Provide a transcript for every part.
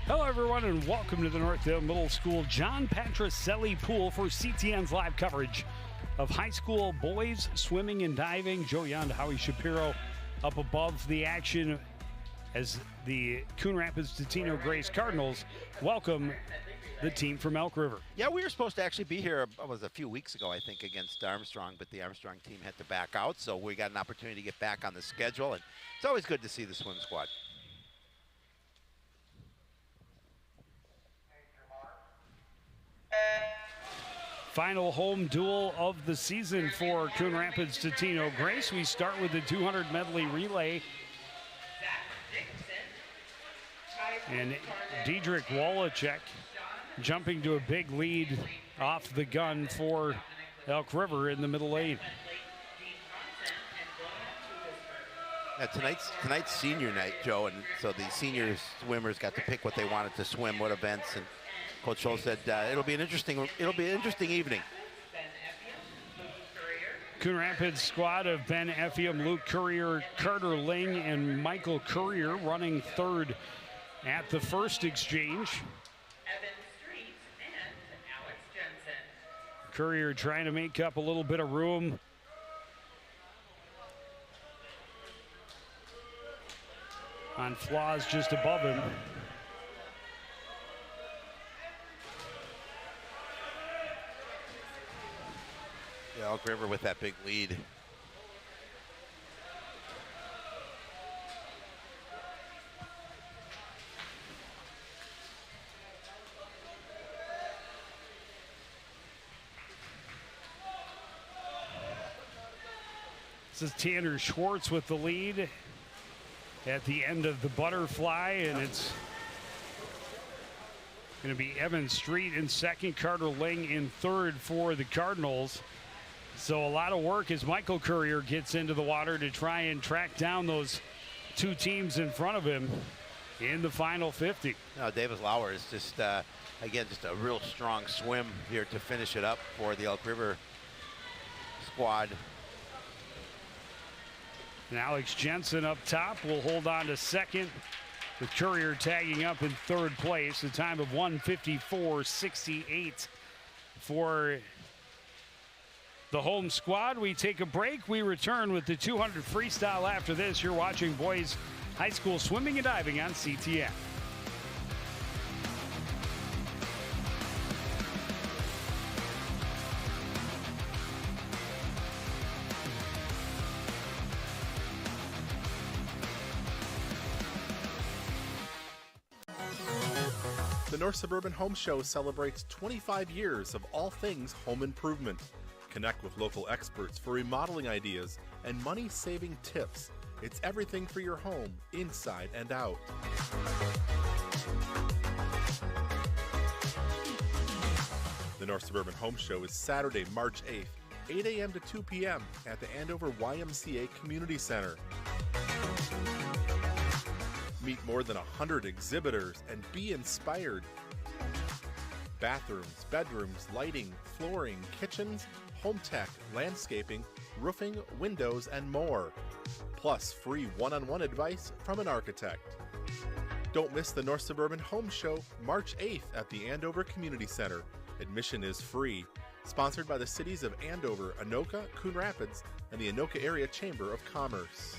Hello, everyone, and welcome to the Northdale Middle School John Patricelli Pool for CTN's live coverage of high school boys swimming and diving. Joe Young, Howie Shapiro up above the action as the Coon Rapids Totino Grace Cardinals welcome the team from Elk River. Yeah, we were supposed to actually be here, it was a few weeks ago, I think, against Armstrong, but the Armstrong team had to back out, so we got an opportunity to get back on the schedule, and it's always good to see the swim squad. Final home duel of the season for Coon Rapids Totino Grace. We start with the 200 medley relay. And Diedrich Wallachek jumping to a big lead off the gun for Elk River in the middle lane. Tonight's senior night, Joe, and so the senior swimmers got to pick what they wanted to swim, what events, and Coach Scholl said it'll be an interesting evening. Coon Rapids squad of Ben Effiam, Luke Courier, Carter Ling, and Michael Courier running third at the first exchange. Courier trying to make up a little bit of room. On flaws just above him. Yeah, Elk River with that big lead. This is Tanner Schwartz with the lead at the end of the butterfly, and it's going to be Evan Street in second, Carter Ling in third for the Cardinals. So a lot of work as Michael Courier gets into the water to try and track down those two teams in front of him in the final 50. Davis Lauer is just, again, just a real strong swim here to finish it up for the Elk River squad. And Alex Jensen up top will hold on to second, with Courier tagging up in third place. A time of 1:54.68 for the home squad. We take a break. We return with the 200 freestyle after this. You're watching boys high school swimming and diving on CTN. The North Suburban Home Show celebrates 25 years of all things home improvement. Connect with local experts for remodeling ideas and money-saving tips. It's everything for your home, inside and out. The North Suburban Home Show is Saturday, March 8th, 8 a.m. to 2 p.m. at the Andover YMCA Community Center. Meet more than 100 exhibitors and be inspired. Bathrooms, bedrooms, lighting, flooring, kitchens, home tech, landscaping, roofing, windows, and more. Plus free one-on-one advice from an architect. Don't miss the North Suburban Home Show March 8th at the Andover Community Center. Admission is free. Sponsored by the cities of Andover, Anoka, Coon Rapids, and the Anoka Area Chamber of Commerce.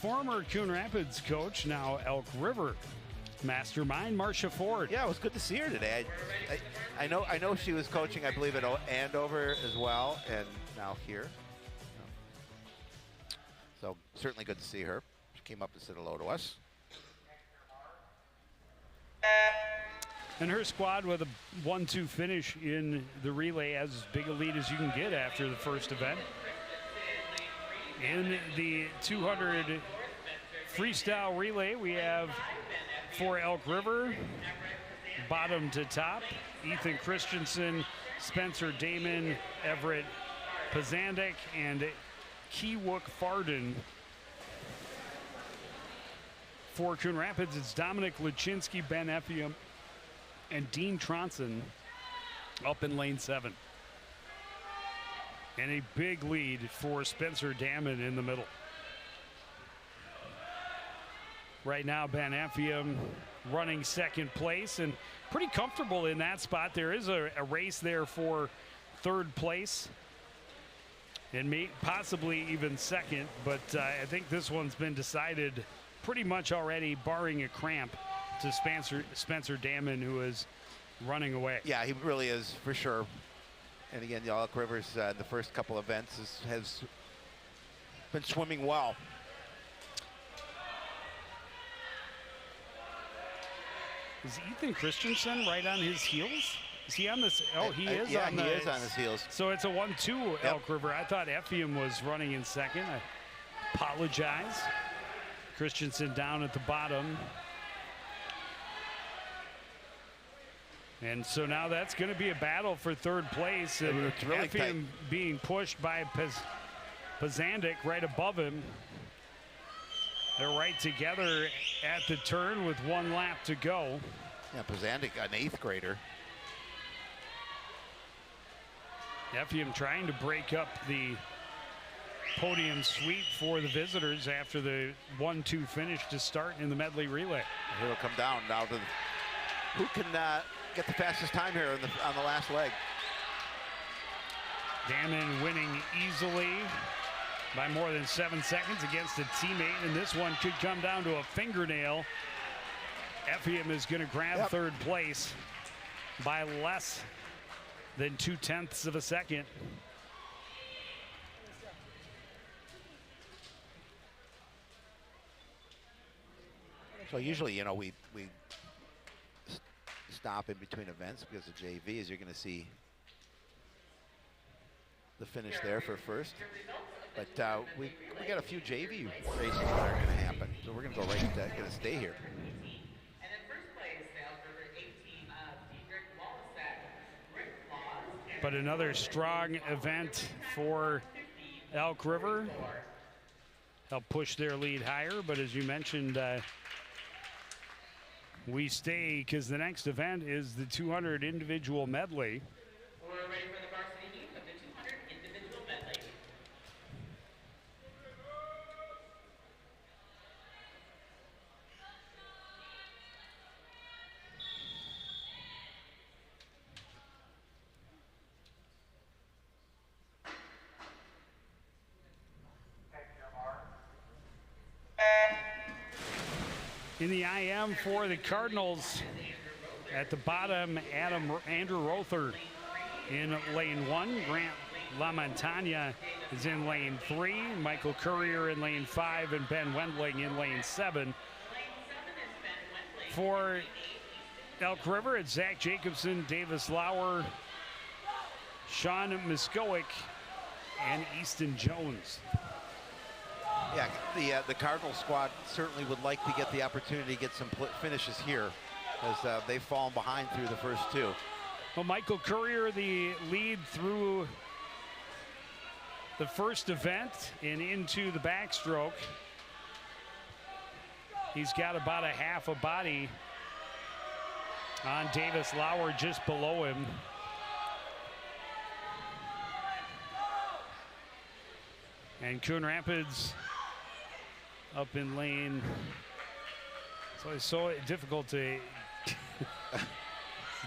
former Coon Rapids coach, now Elk River mastermind, Marcia Ford. Yeah, it was good to see her today. I know she was coaching, I believe, at Andover as well, and now here. So certainly good to see her. She came up to say hello to us. And her squad with a 1-2 finish in the relay, as big a lead as you can get after the first event. In the 200 freestyle relay, we have for Elk River, bottom to top, Ethan Christensen, Spencer Damon, Everett Pazandik, and Kiwook Farden. For Coon Rapids, it's Dominic Luczynski, Ben Effiam, and Dean Tronson up in lane 7. And a big lead for Spencer Damon in the middle. Right now, Ben Effiam running second place and pretty comfortable in that spot. There is a race there for third place and possibly even second, but I think this one's been decided pretty much already, barring a cramp, to Spencer Damon, who is running away. Yeah, he really is, for sure. And again, the Elk Rivers in the first couple events has been swimming well. Is Ethan Christensen right on his heels? Is he on this? Oh, he is. Yeah, he is on his heels. So it's a 1-2 Elk River. I thought Effiam was running in second. I apologize. Christensen down at the bottom. And so now that's going to be a battle for third place. And it's really tight. Effiam being pushed by Pazandik right above him. They're right together at the turn with one lap to go. Yeah, Pazandik, an 8th grader. Effiam trying to break up the podium sweep for the visitors after the 1-2 finish to start in the medley relay. Here it'll come down now to who can get the fastest time here on the last leg. Damon winning easily by more than 7 seconds against a teammate, and this one could come down to a fingernail. Effiam is going to grab third place by less than 0.2 of a second. So usually, you know, we stop in between events because of JV, as you're going to see the finish there for first. But we got a few JV races that are going to happen, so we're going to go right going to stay here. But another strong event for Elk River. Help push their lead higher, but as you mentioned, we stay because the next event is the 200 individual medley. We're ready for the varsity meet of the 200 individual medley. In the IM for the Cardinals, at the bottom, Andrew Rother in lane 1. Grant LaMontagne is in lane 3. Michael Courier in lane 5, and Ben Wendling in lane 7. For Elk River, it's Zach Jacobson, Davis Lauer, Sean Muskowick, and Easton Jones. Yeah, the Cardinal squad certainly would like to get the opportunity to get some finishes here, as they've fallen behind through the first two. Well, Michael Courier, the lead through the first event and into the backstroke. He's got about a half a body on Davis Lauer just below him. And Coon Rapids up in lane. It's so difficult to.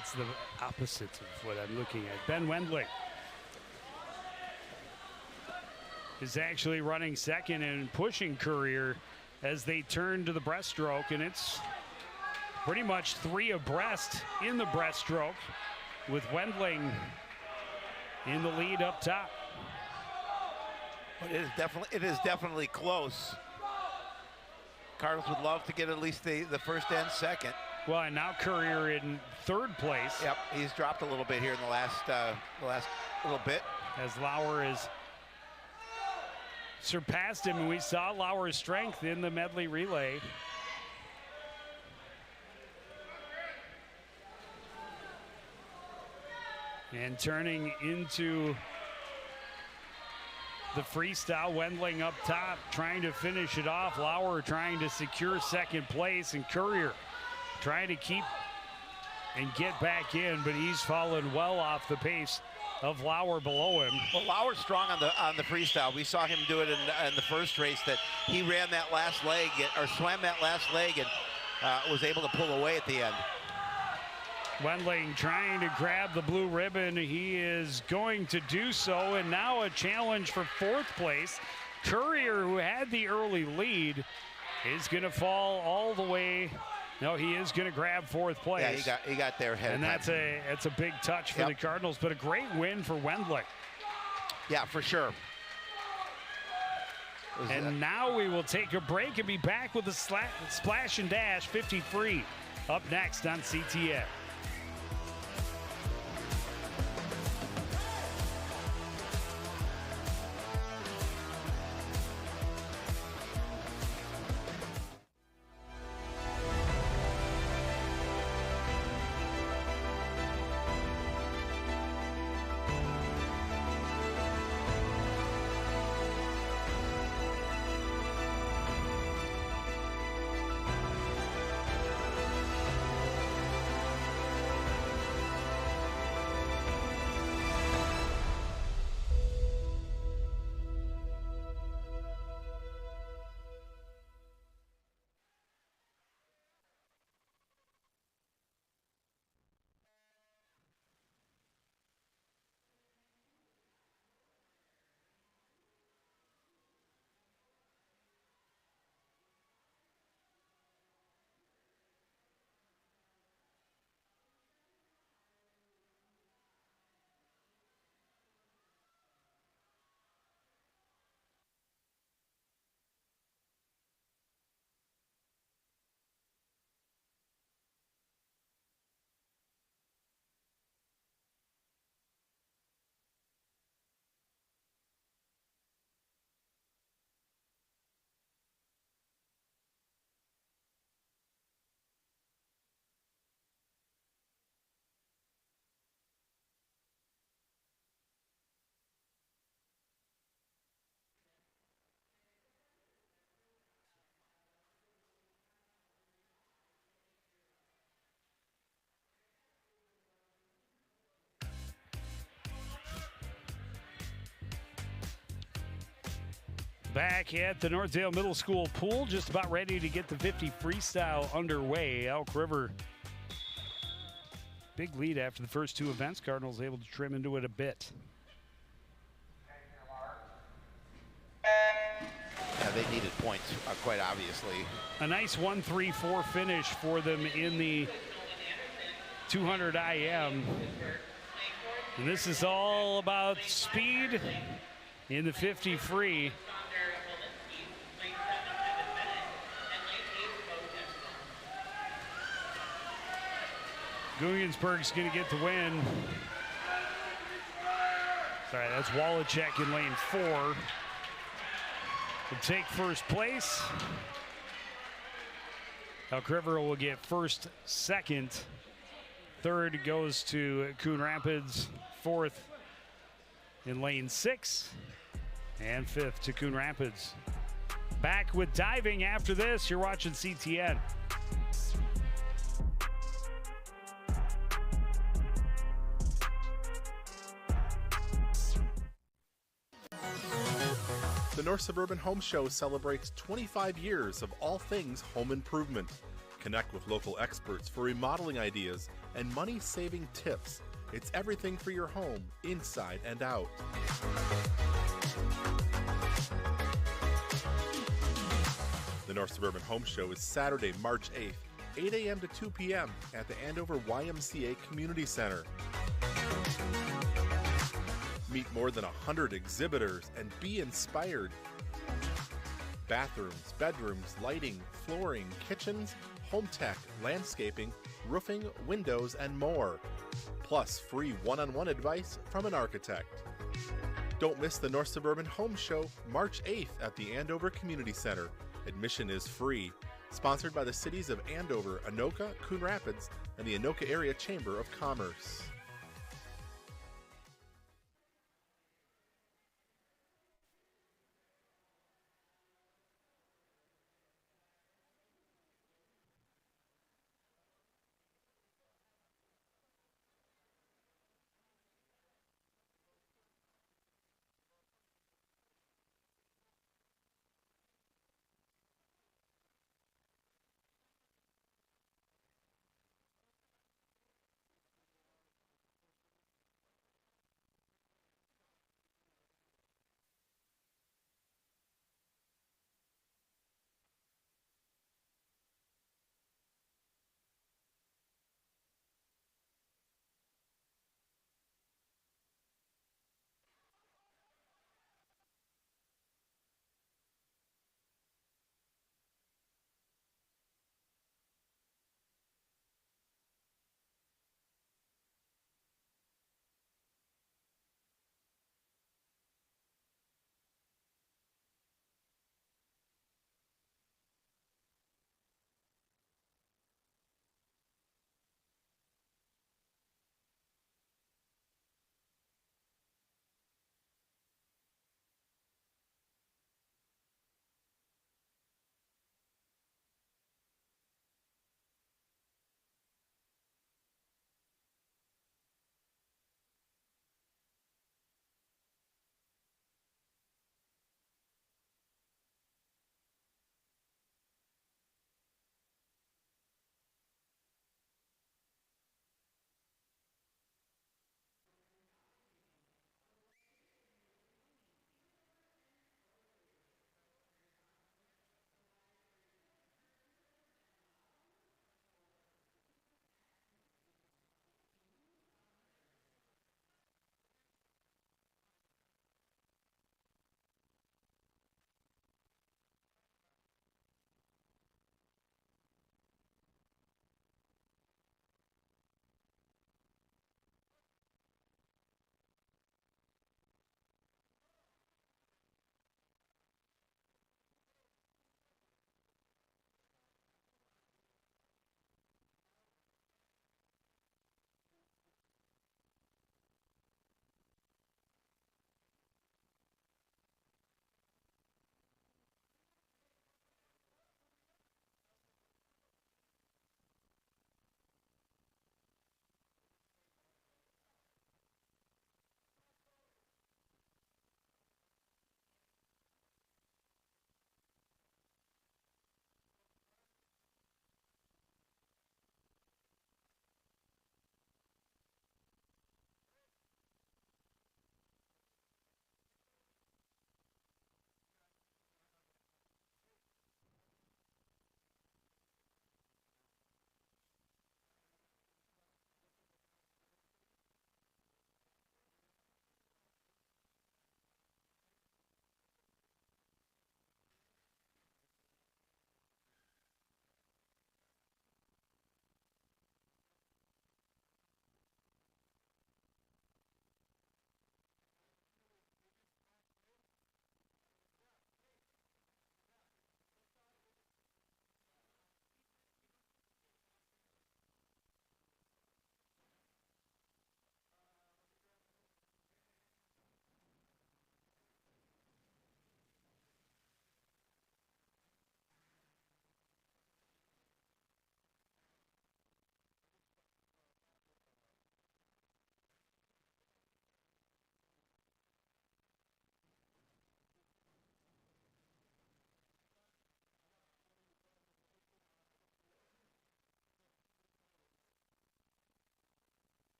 It's the opposite of what I'm looking at. Ben Wendling is actually running second and pushing Courier as they turn to the breaststroke, and it's pretty much 3 abreast in the breaststroke with Wendling in the lead up top. But it is definitely close. Cardinals would love to get at least the first and second. Well, and now Courier in 3rd place. Yep, he's dropped a little bit here in the last little bit. As Lauer has surpassed him, and we saw Lauer's strength in the medley relay. And turning into the freestyle, Wendling up top, trying to finish it off. Lauer trying to secure 2nd place, and Courier trying to keep and get back in, but he's fallen well off the pace of Lauer below him. Well, Lauer's strong on the freestyle. We saw him do it in the first race, that he ran that last leg, or swam that last leg, and was able to pull away at the end. Wendling trying to grab the blue ribbon. He is going to do so, and now a challenge for 4th place. Courier, who had the early lead, is going to fall all the way. No, he is going to grab 4th place. Yeah, he got there ahead. And that's a big touch for the Cardinals, but a great win for Wendling. Yeah, for sure. And now we will take a break and be back with the Splash and Dash 50 free up next on CTN. Back at the Northdale Middle School pool, just about ready to get the 50 freestyle underway. Elk River, big lead after the first 2 events. Cardinals able to trim into it a bit. Yeah, they needed points, quite obviously. A nice 1-3-4 finish for them in the 200 IM. And this is all about speed in the 50 free. Gugensberg's going to get the win. Sorry, that's Wallachek in lane 4. Will take first place. Elk River will get first, second. Third goes to Coon Rapids. 4th in lane 6. And 5th to Coon Rapids. Back with diving after this. You're watching CTN. The North Suburban Home Show celebrates 25 years of all things home improvement. Connect with local experts for remodeling ideas and money-saving tips. It's everything for your home, inside and out. The The North Suburban Home Show is Saturday, March 8th, 8 a.m. to 2 p.m. at the Andover YMCA Community Center. Meet more than 100 exhibitors and be inspired. Bathrooms, bedrooms, lighting, flooring, kitchens, home tech, landscaping, roofing, windows, and more. Plus free one-on-one advice from an architect. Don't miss the North Suburban Home Show, March 8th at the Andover Community Center. Admission is free. Sponsored by the cities of Andover, Anoka, Coon Rapids, and the Anoka Area Chamber of Commerce.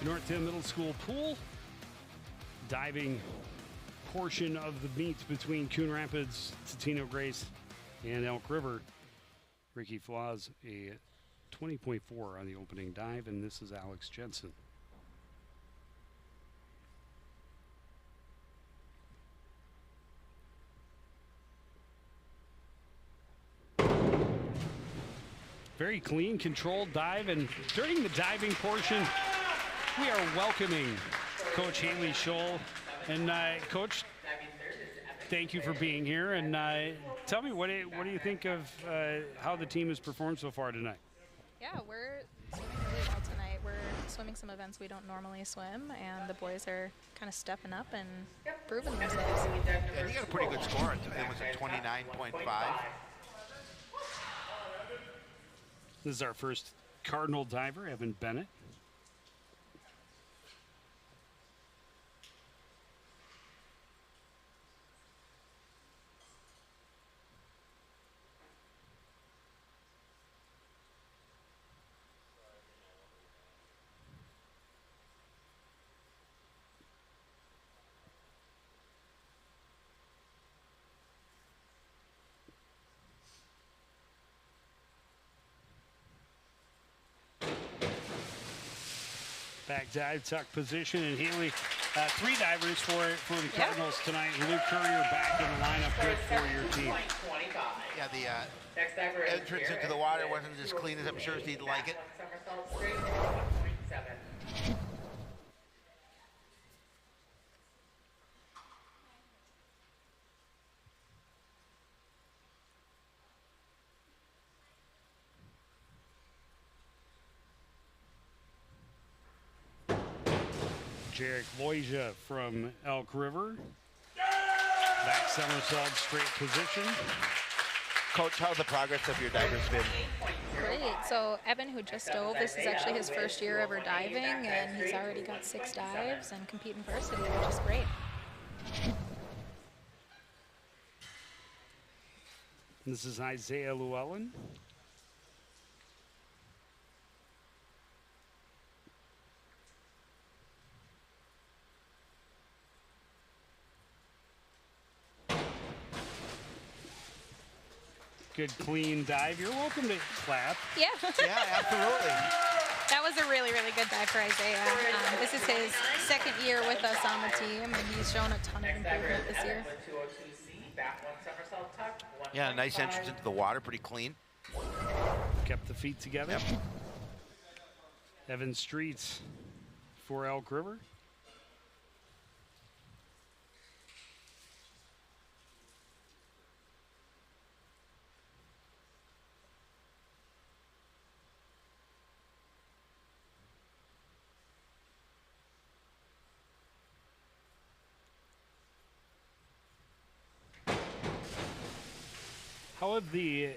North Middle School pool. Diving portion of the meet between Coon Rapids, Totino Grace, and Elk River. Ricky Flaws a 20.4 on the opening dive, and this is Alex Jensen. Very clean, controlled dive, and during the diving portion, we are welcoming Coach Haley Scholl. And Coach, thank you for being here. And tell me, what do you think of how the team has performed so far tonight? Yeah, we're swimming really well tonight. We're swimming some events we don't normally swim, and the boys are kind of stepping up and proving themselves. Yeah, he got a pretty good score. It was a 29.5. This is our first Cardinal diver, Evan Bennett. Back dive, tuck position, and Haley, 3 divers for the Cardinals tonight. Luke Courier back in the lineup, good for your team. Yeah, the entrance into the water wasn't as clean as I'm sure he'd like it. Jarek Loija from Elk River. Back somersault, straight position. Coach, how's the progress of your divers been? Great. So Evan, who just dove, this is actually his first year ever diving, and he's already got 6 dives and competing varsity, which is great. This is Isaiah Llewellyn. Good clean dive. You're welcome to clap. Yeah. Yeah, absolutely. That was a really, really good dive for Isaiah. This is his 2nd year with us on the team, and he's shown a ton of improvement this year. Yeah, nice entrance into the water, pretty clean. Kept the feet together. Yep. Evan Streets for Elk River. How have the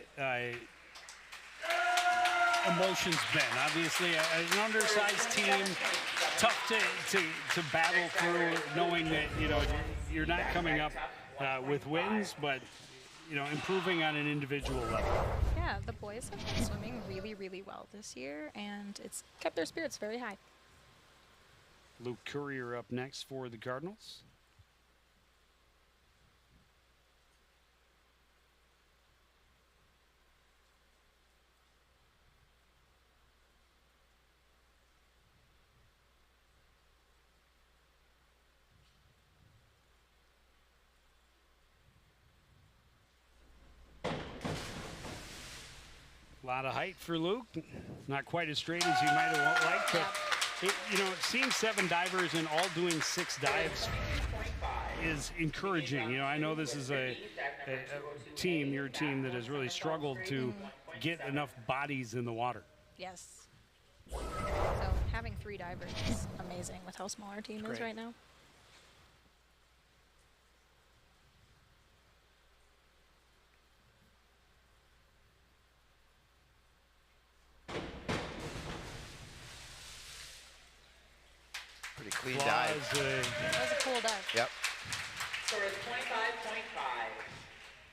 emotions been? Obviously, an undersized team, tough to battle through, knowing that you're not coming up with wins, but improving on an individual level. Yeah, the boys have been swimming really, really well this year, and it's kept their spirits very high. Luke Courier up next for the Cardinals. A lot of height for Luke. Not quite as straight as you might have liked, but seeing 7 divers and all doing 6 dives is encouraging. I know this is a team, your team, that has really struggled to get enough bodies in the water. Yes. So having 3 divers is amazing with how small our team is right now. Pretty clean dive. That was a cool dive. Yep. Score is 25.5.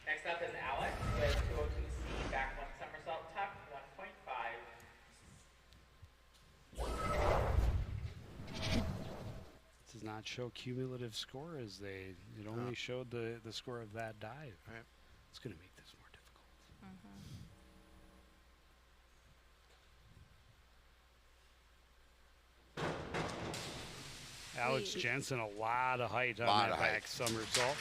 Next up is Alex with 202C, back 1 somersault tuck, 1.5. not show cumulative score as it only showed the score of that dive. Right. It's going to make this more difficult. Alex Jensen, a lot of height on that back somersault.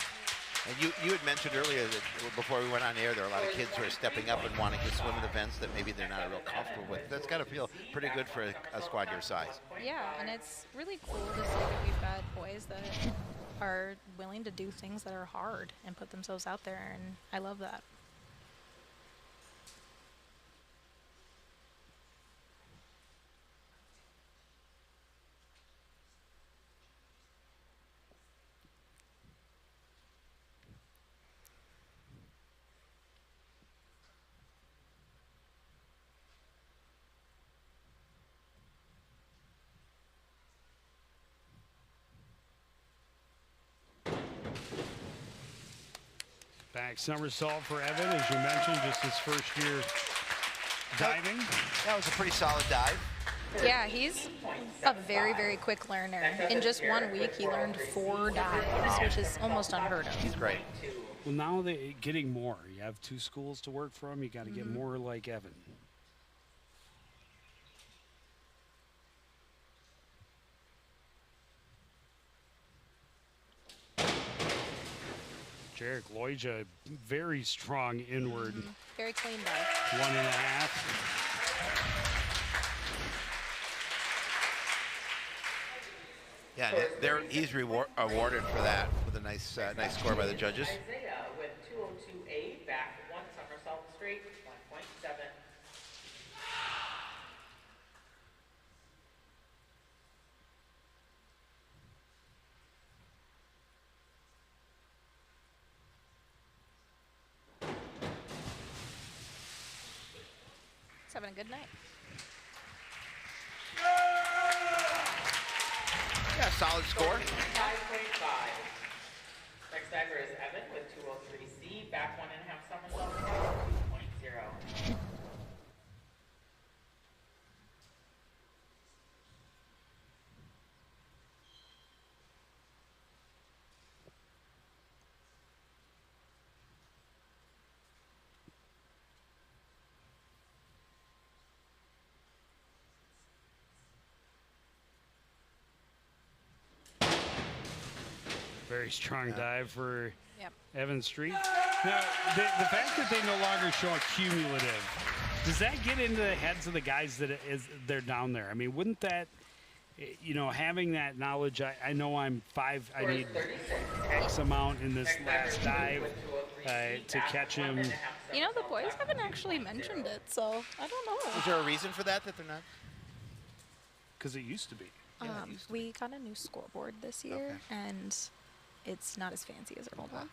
And you had mentioned earlier that before we went on air, there are a lot of kids who are stepping up and wanting to swim in events that maybe they're not real comfortable with. That's got to feel pretty good for a squad your size. Yeah, and it's really cool to see that we've got boys that are willing to do things that are hard and put themselves out there, and I love that. Back somersault for Evan, as you mentioned, just his first year diving. That was a pretty solid dive. Yeah, he's a very, very quick learner. In just 1 week, he learned 4 dives, which is almost unheard of. He's great. Well, now they're getting more. You have 2 schools to work from. You got to get more like Evan. Jarek Loija, very strong inward. Very clean dive. 1.5. Yeah, he's awarded for that with a nice score by the judges. Isaiah with 202A, back 1 somersault straight, 1.7. He's having a good night. Yeah, solid score. 5.5. Next diver is Evan with 203C, back 1.5 somersault, 2.0. Very strong dive for Yep. Evan Street. Now, the fact that they no longer show a cumulative, does that get into the heads of the guys that they're down there? I mean, wouldn't that, having that knowledge, I know I'm 5, I need X amount in this last dive to catch him. You know, the boys haven't actually mentioned it, so I don't know. Is there a reason for that they're not? Because it used to be. We got a new scoreboard this year, and it's not as fancy as our old one.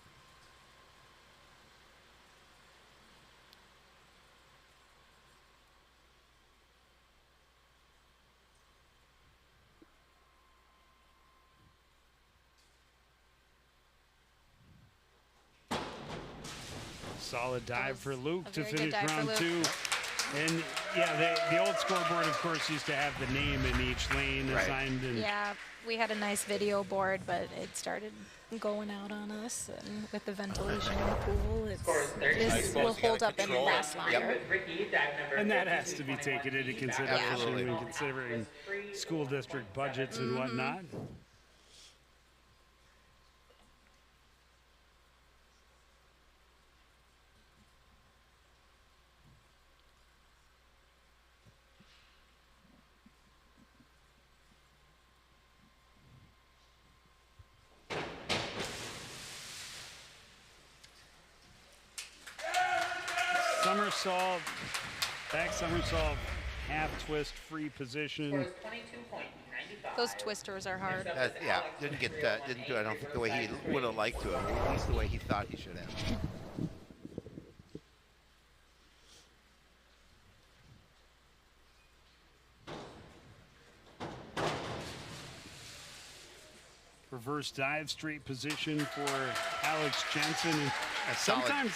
Solid dive for Luke to very good finish dive for round Luke. 2. And yeah, the old scoreboard, of course, used to have the name in each lane assigned. And Yeah, we had a nice video board, but it started going out on us, and with the ventilation in the pool, this will hold up and last longer. And that has to be taken into consideration when considering school district budgets and whatnot. Somersault, back somersault, half twist, free position. Those twisters are hard. Didn't do. I don't think the way he would have liked to have. At least the way he thought he should have. Reverse dive, straight position for Alex Jensen. And solid. sometimes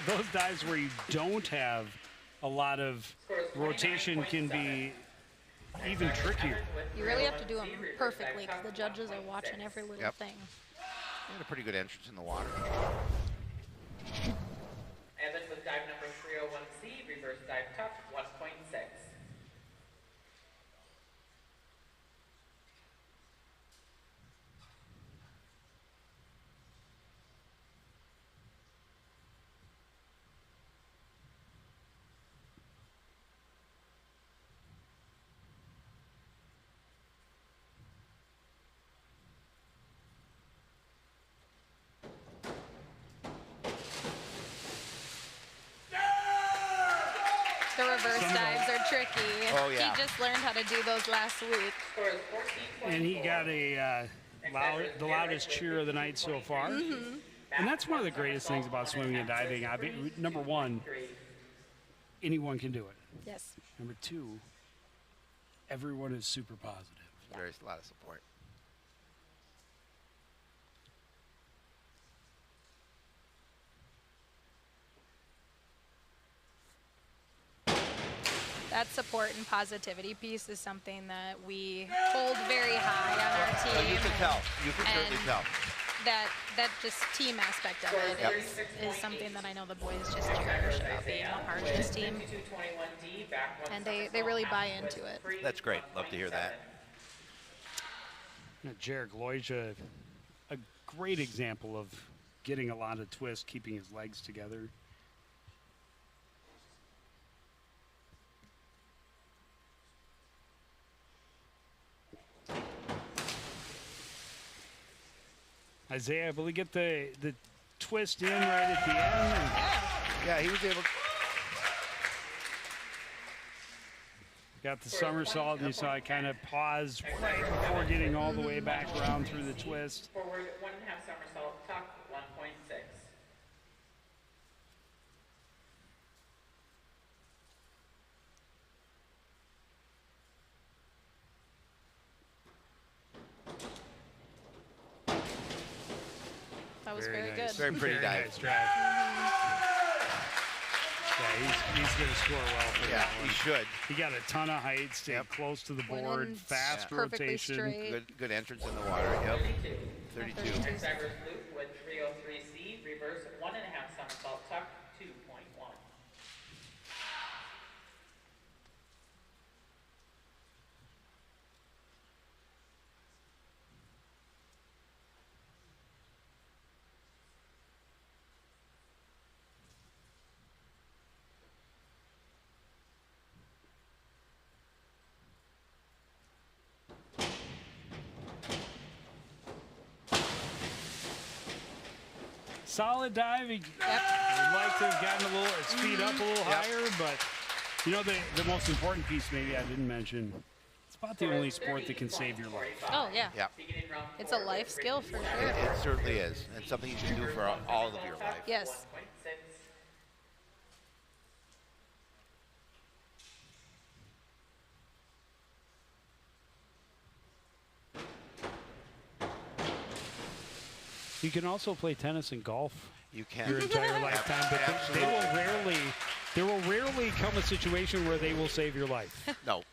those dives where you don't have a lot of rotation can be even trickier. You really have to do them perfectly because the judges are watching every little Yep. thing. He had a pretty good entrance in the water. Evan with dive number 301C, reverse dive tuck, 1.6. The reverse dives are tricky. Oh, yeah. He just learned how to do those last week. Score is 14.4. And he got the loudest cheer of the night so far. And that's one of the greatest things about swimming and diving. Number one, anyone can do it. Yes. Number two, everyone is super positive. There's a lot of support. That support and positivity piece is something that we hold very high on our team. Well, you can tell. You can certainly And tell. That just team aspect of it is something that I know the boys just cherish about being a part of this team. 2221D, back one And they somersault, really half buy twist into it. free, That's great. Love to hear that. 1.7. Jarek Loja, a great example of getting a lot of twist, keeping his legs together. Isaiah, will he get the twist in right at the end? Yeah, he was able to. Got the somersault, and you saw it kind of pause right before getting all the way back around through the twist. Forward 1.5 somersault, tuck, 1.6. That was very nice. good. Very pretty Very dive. nice drive. Yeah, he's going to score well for Yeah, that he one. should. He got a ton of height, stayed Yep. close to the Went board, in fast perfectly rotation. straight. Good entrance in the water. Yep. 32. 32. Next diver's loop with 303C, reverse 1.5 somersault, tuck, 2.1. Solid diving. Would like to have gotten a little his feet up a little higher, but you know the most important piece maybe I didn't mention. It's about the only sport that can save your life. Oh, yeah. Yeah, Beginning round It's a 4 life with skill for Ricky sure. it certainly is, and something you can do for all of your life. Yes. 1.6. You can also play tennis and golf You can. your entire lifetime, but there will rarely come a situation where they will save your life. No.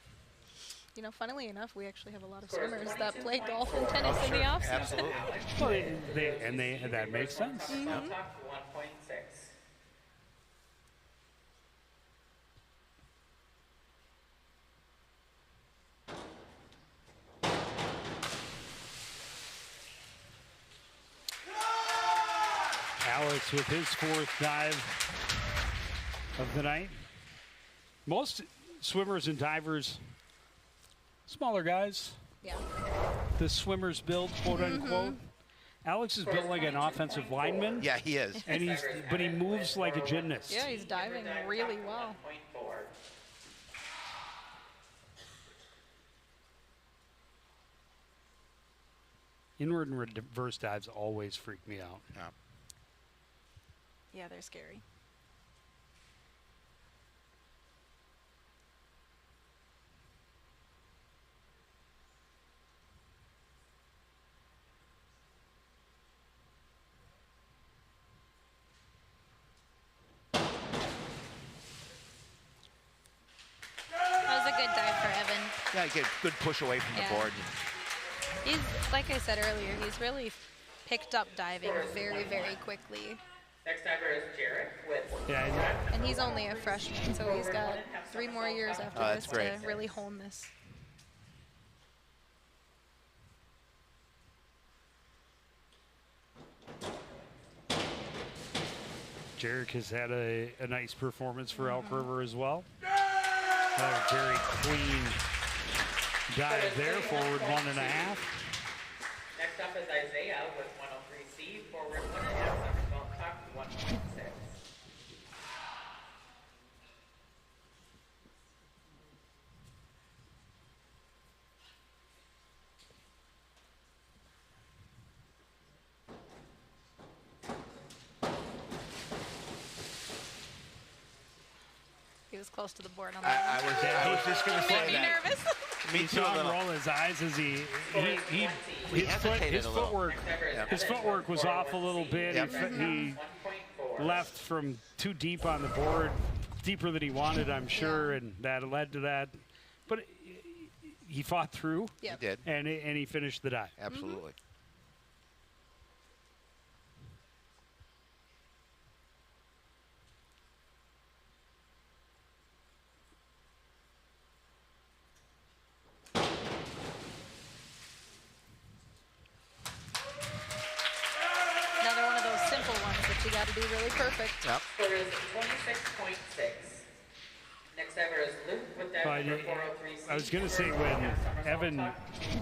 You know, funnily enough, we actually have a lot of swimmers that play golf and tennis in the off season. Absolutely. Well, that makes sense. Tuck, 1.6. Alex with his fourth dive of the night. Most swimmers and divers, smaller guys. Yeah. The swimmer's build, quote unquote. Alex is built like an offensive lineman, Yeah, he is. and but he moves like a gymnast. Yeah, he's diving really well. 1.4. Inward and reverse dives always freak me out. Yeah. Yeah, they're scary. That was a good dive for Evan. Yeah, get good push away from Yeah. the board. He's, like I said earlier, he's really picked up diving very, very quickly. Next diver is Jarrett with Yeah, And he's only a freshman, so he's got 3 more years after that's this great. to really hone this. Jarek has had a nice performance for Elk River as well. A very clean dive there, forward 1.5. Next up is Isaiah with 103C, forward 1.5, somersault tuck 1.6. He was close to the board on that I was just going to say one. Made me that. nervous. Me You too. saw a him little. roll his eyes as he hesitated his a little. footwork his footwork was off a little bit. Yep. He 1.4. left from too deep on the board, deeper than he wanted, I'm sure, and that led to that. But he fought through, Yep. He did. and he finished the dive. Absolutely. Another one of those simple ones that you got to do really perfect. Yep. Score is 26.6. Next diver is Luke with dive But number 403C. I was going to say when Evan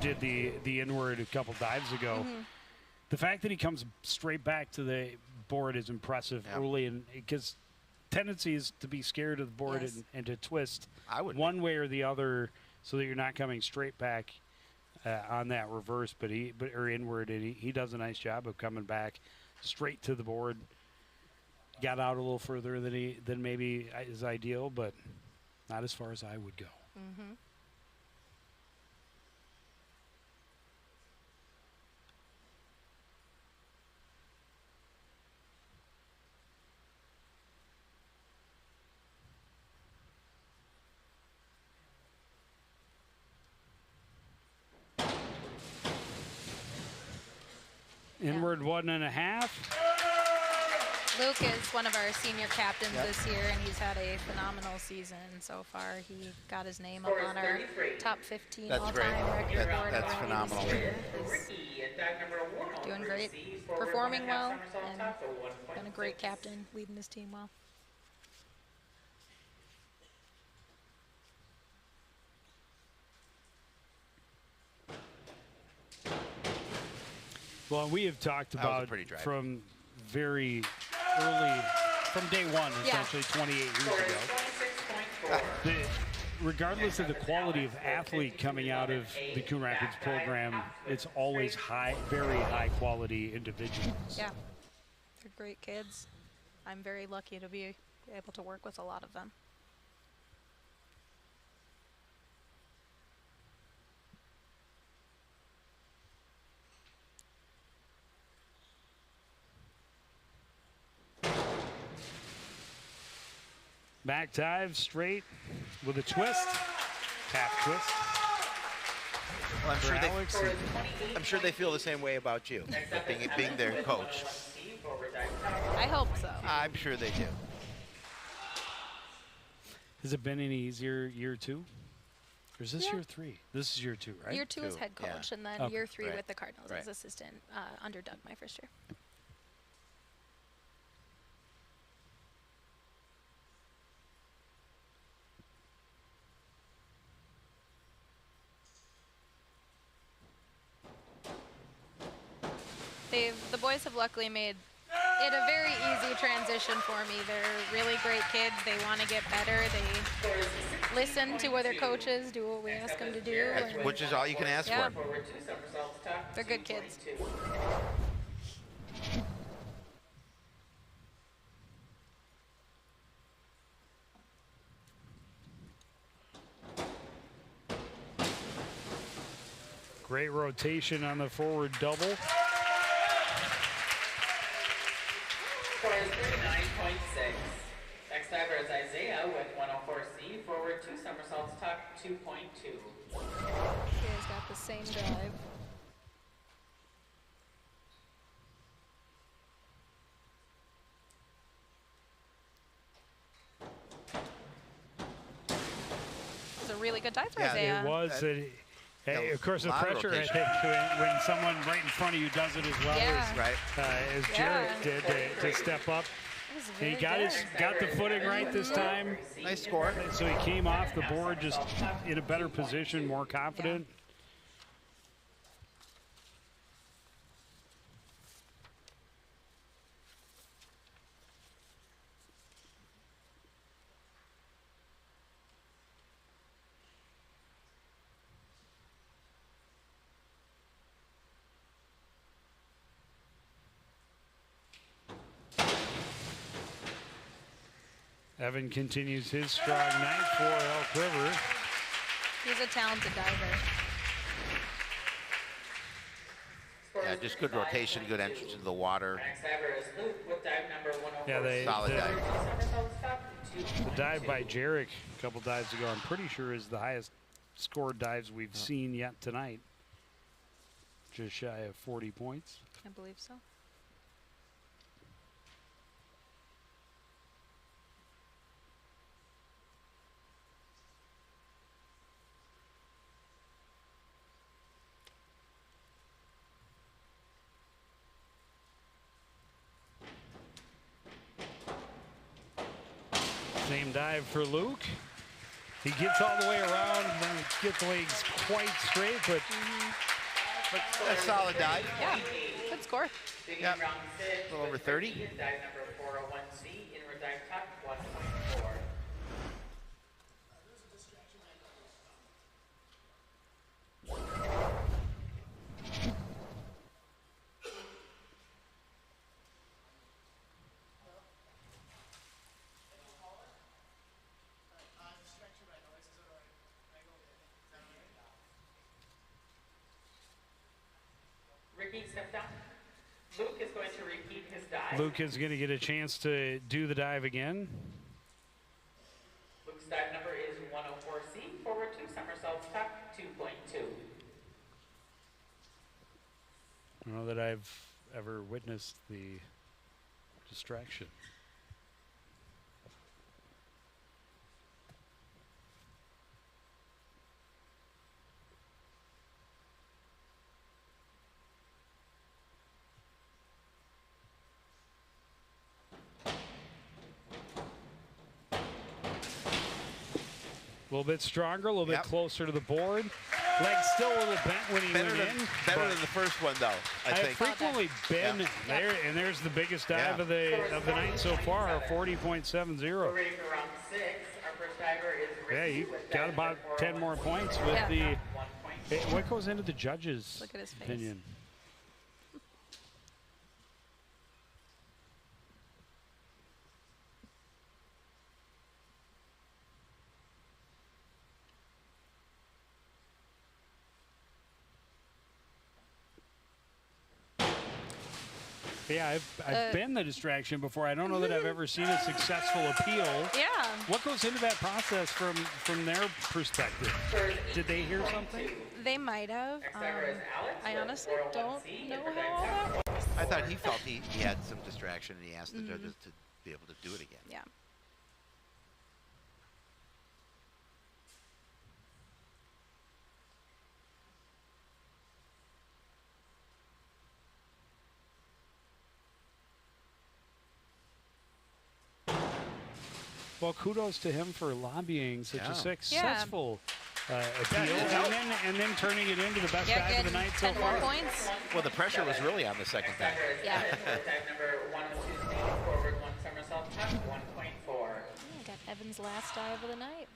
did the inward a couple dives ago, the fact that he comes straight back to the board is impressive Yeah. early, and because tendency is to be scared of the board Yes. and to twist I would be. one way or the other so that you're not coming straight back on that reverse, but inward, and he does a nice job of coming back straight to the board. Got out a little further than maybe is ideal, but not as far as I would go. Inward 1.5. Luke is one of our senior captains Yep. this year, and he's had a phenomenal season so far. He got his name up Score is on our 33. top 15 That's all-time great. record board That's already phenomenal. this year. He's Ricky at dive number 103C. doing great, forward performing 1.5, well, somersault and tuck, so 1.6. been a great captain, leading his team well. Well, we have talked That was a about pretty drive. from very early, from day one, Yeah. essentially 28 Score years is ago. 26.4. Regardless of the quality of athlete coming out of the Coon Rapids program, it's always high, very high quality individuals. Yeah, they're great kids. I'm very lucky to be able to work with a lot of them. Back dive straight with a twist, half twist. Well, For Alex, Score is 28. I'm sure they feel the same way about you, Next up is being Evan their with coach. 101C, forward dive tuck. I hope so. I'm sure they do. has it been any easier year two? Or is this Yeah. year three? This is year two, right? Year two as Two, head yeah. coach, and then Okay. year three Right. with the Cardinals Right. as assistant under Doug my first year. The boys have luckily made it a very easy transition for me. They're really great kids. They want to get better. They listen to other coaches, do what we ask them to do. and Which is all you can ask Yeah. for. Forward 2 somersaults tuck. They're good kids. 2.2. Great rotation on the forward double. Score is 39.6. Next Next diver is Isaiah with 104C, forward 2 somersaults, tuck 2.2. He's got the same drive. It was a really good dive for Yeah, Isaiah. It was. Hey, of course, the lot of pressure, I rotation. think, when someone right in front of you does it as well Yeah. Right. as Yeah. Jarrett did to step up. It was And very he got good. got the footing right this time. Nice score. So he came off the board just in a better position, more confident. Evan continues his strong night for Elk River. He's a talented diver. Yeah, just good rotation, good entrance into the water. Next diver is Luke with dive number 104C. Yeah, Solid dive. Somersaults, tuck 2.2. The dive by Jarek a couple dives ago, I'm pretty sure is the highest scored dives we've seen yet tonight. Just shy of 40 points. I believe so. Same dive for Luke. He gets all the way around, then gets the legs quite straight, but But a solid dive. Yeah, good score. Yep. Round 6, A little over 30. dive number 401C, inward dive tuck 1.4. Ricky, step down. Luke is going to repeat his dive. Luke is going to get a chance to do the dive again. Luke's dive number is 104C, forward 2 somersaults, tuck 2.2. I don't know that I've ever witnessed the distraction. A little bit stronger, a little bit Yep. closer to the board. Legs still a little bent when he Better went than in. better but than the first one though. I I've think. frequently been Yeah. there, and there's the biggest dive Yeah. of the night so far, 40.70. We're ready for round 6. Our first diver is Ricky. Yeah, you with got dive about number 10 more 401C, points with Yeah. the. 1.2. Hey, what goes into the judges' Look at his face. opinion? Yeah, I've been the distraction before. I don't know that I've ever seen a successful appeal. Yeah. What goes into that process from their perspective? Did they hear something? They might have. Next diver is Alex. I with honestly 401C, don't know inward how dive all tuck. that works. I thought he felt he had some distraction and he asked the judges to be able to do it again. Yeah. Well, kudos to him for lobbying such Yeah. a successful appeal, it helped. and then turning it into the best Yeah, dive of the good. night so 10 more far. points. Well, the pressure was really on the second Next time. diver is Yeah. Evan with dive number 102C, forward 1 somersault, tuck 1.4. I got Evan's last dive of the night.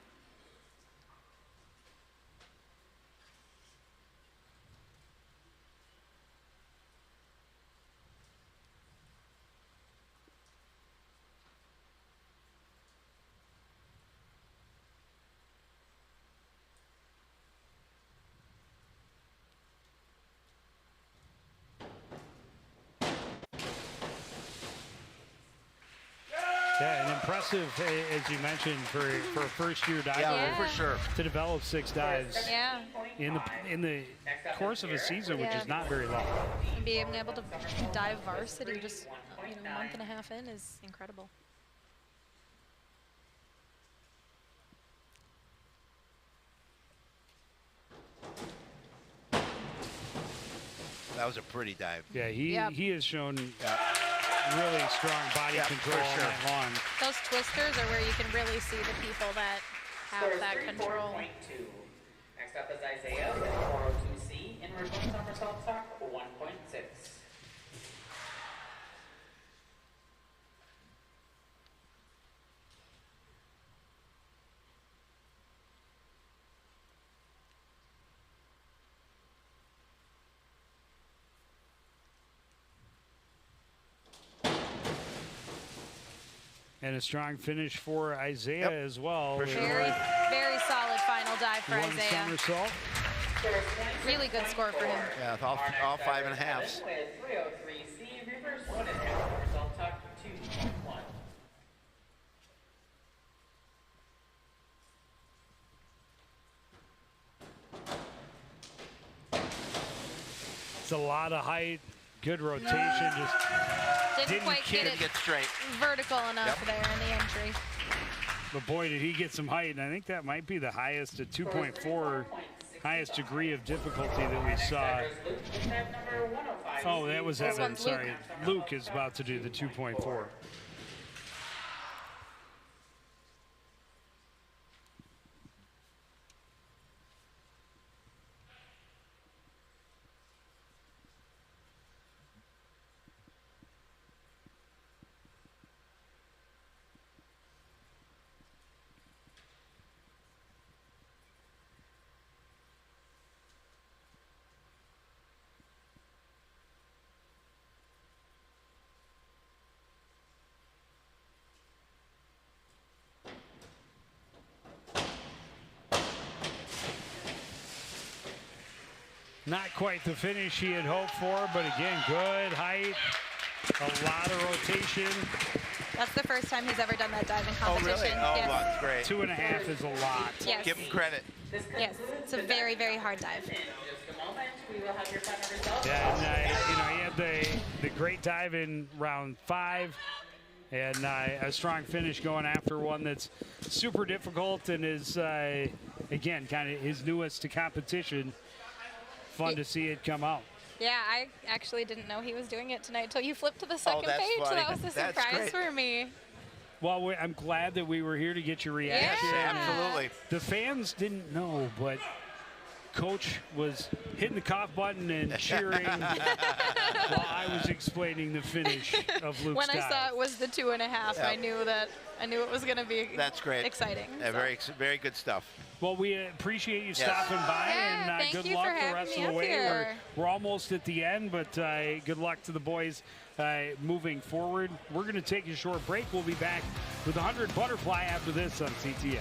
Yeah, and impressive, as you mentioned, for a first-year diver Yeah, for sure. to develop 6 dives Yeah. in the course of a season, which is not very long. And being able to dive varsity just a month and a half in is incredible. That was a pretty dive. Yeah, he has shown Yeah. really strong body Yeah, control for all sure. night long. Those twisters are where you can really see the people that have that control. 34.2. Next up is Isaiah with 402C in reverse somersault tuck 1.6. And a strong finish for Isaiah as well. for sure. Very, very solid final dive for One Isaiah. somersault. Really good score for him. Yeah, with all 5.5s. With 303C reverse 1.5 somersault tuck 2.1. It's a lot of height, good rotation. Just Didn't quite get it Get straight. vertical enough Yep. there in the entry. But boy, did he get some height. And I think that might be the highest at 2.4, highest degree of difficulty that we saw. Oh, that was This Evan. one's Luke. Sorry. Luke is about to do the 2.4. Not quite the finish he had hoped for, but again, good height, a lot of rotation. That's the first time he's ever done that diving Oh, competition. really? Oh, Yes. well, that's great. 2.5 is a lot. Yes. Give him credit. Yes. It's a very, very hard dive. In just a moment, we will have your final results. Yeah, and he had the great dive in round 5, and a strong finish going after one that's super difficult and is again kind of his newest to competition. Fun to see it come out. Yeah, I actually didn't know he was doing it tonight until you flipped to the second that's page. So funny. that was a That's surprise great. for me. Well, I'm glad that we were here to get your reaction. Yeah. Absolutely. The fans didn't know, but Coach was hitting the cough button and cheering while I was explaining the finish of Luke's When I dive. saw it was the 2.5, Yeah. I knew it was going to be That's great. exciting. Yeah, so. very good stuff. Well, we appreciate you stopping by, Yeah, and thank good you luck for the having rest me of the up way. here. We're almost at the end, but good luck to the boys moving forward. We're going to take a short break. We'll be back with 100 Butterfly after this on CTN.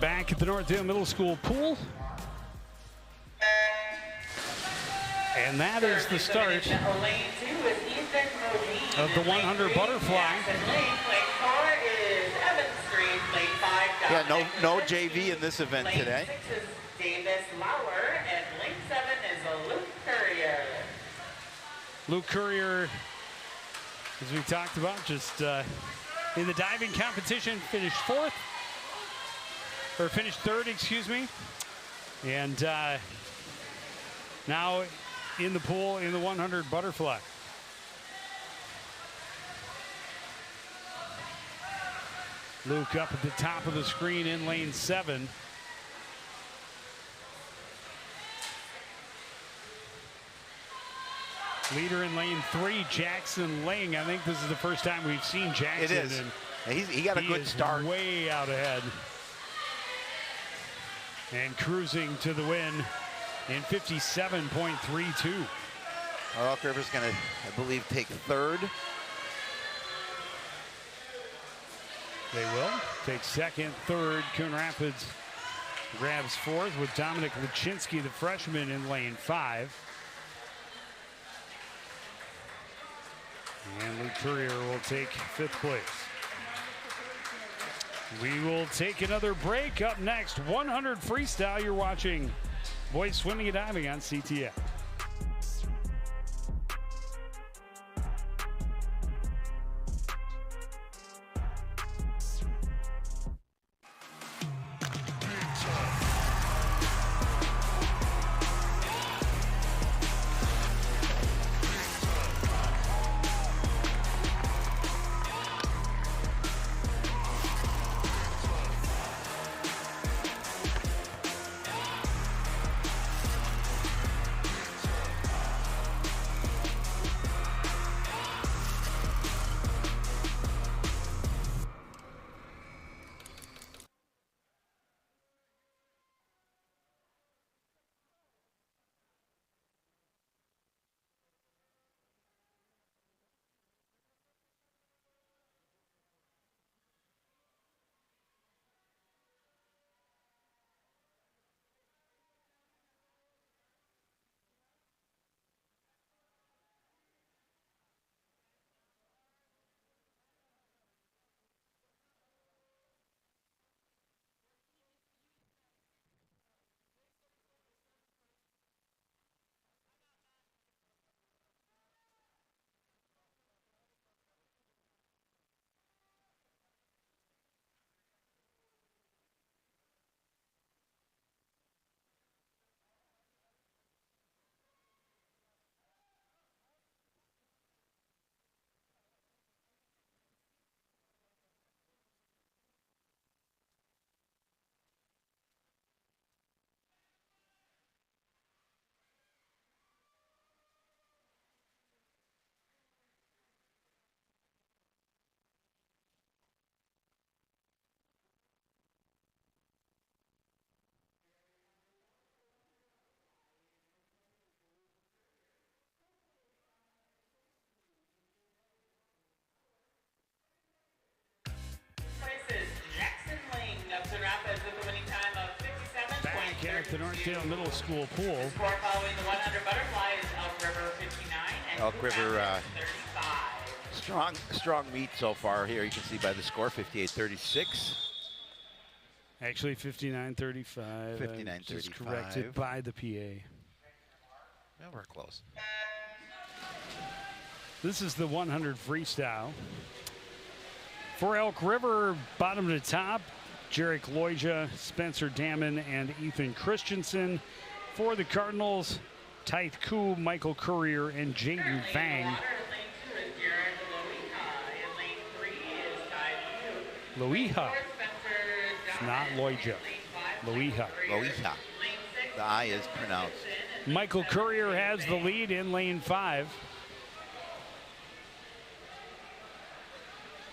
back at the Northdale Middle School pool. And that is the start of the 100 butterfly. Yeah, no JV in this event today. Davis Lauer, and lane 7 is Luke Courier. Luke Courier, as we talked about, just in the diving competition, finished third, excuse me. And now in the pool in the 100 butterfly. Luke up at the top of the screen in lane 7. Leader in lane 3, Jackson Ling. I think this is the first time we've seen Jackson. It is. And he got a good start. Way out ahead. And cruising to the win in 57.32. Elk River's going to, I believe, take third. They will take second, third. Coon Rapids grabs fourth with Dominic Lachinsky, the freshman, in lane 5. And Luke Courier will take 5th place. We will take another break. Up next, 100 freestyle. You're watching Boys Swimming and Diving on CTF. Back at the Northdale Middle School pool. Score following the 100 butterfly is Elk River 59 and Elk River 35. strong meet so far here. You can see by the score, 58-36. Actually, 59-35. 59-35. Just corrected by the PA. Well, we're close. This is the 100 freestyle. For Elk River, bottom to top, Jarek Loija, Spencer Damon, and Ethan Christensen. For the Cardinals, Tyth Koo, Michael Courier, and Jaden Vang. Loija. It's not Loija. Loija. Loija. The I is pronounced. Michael Courier has the lead in lane 5.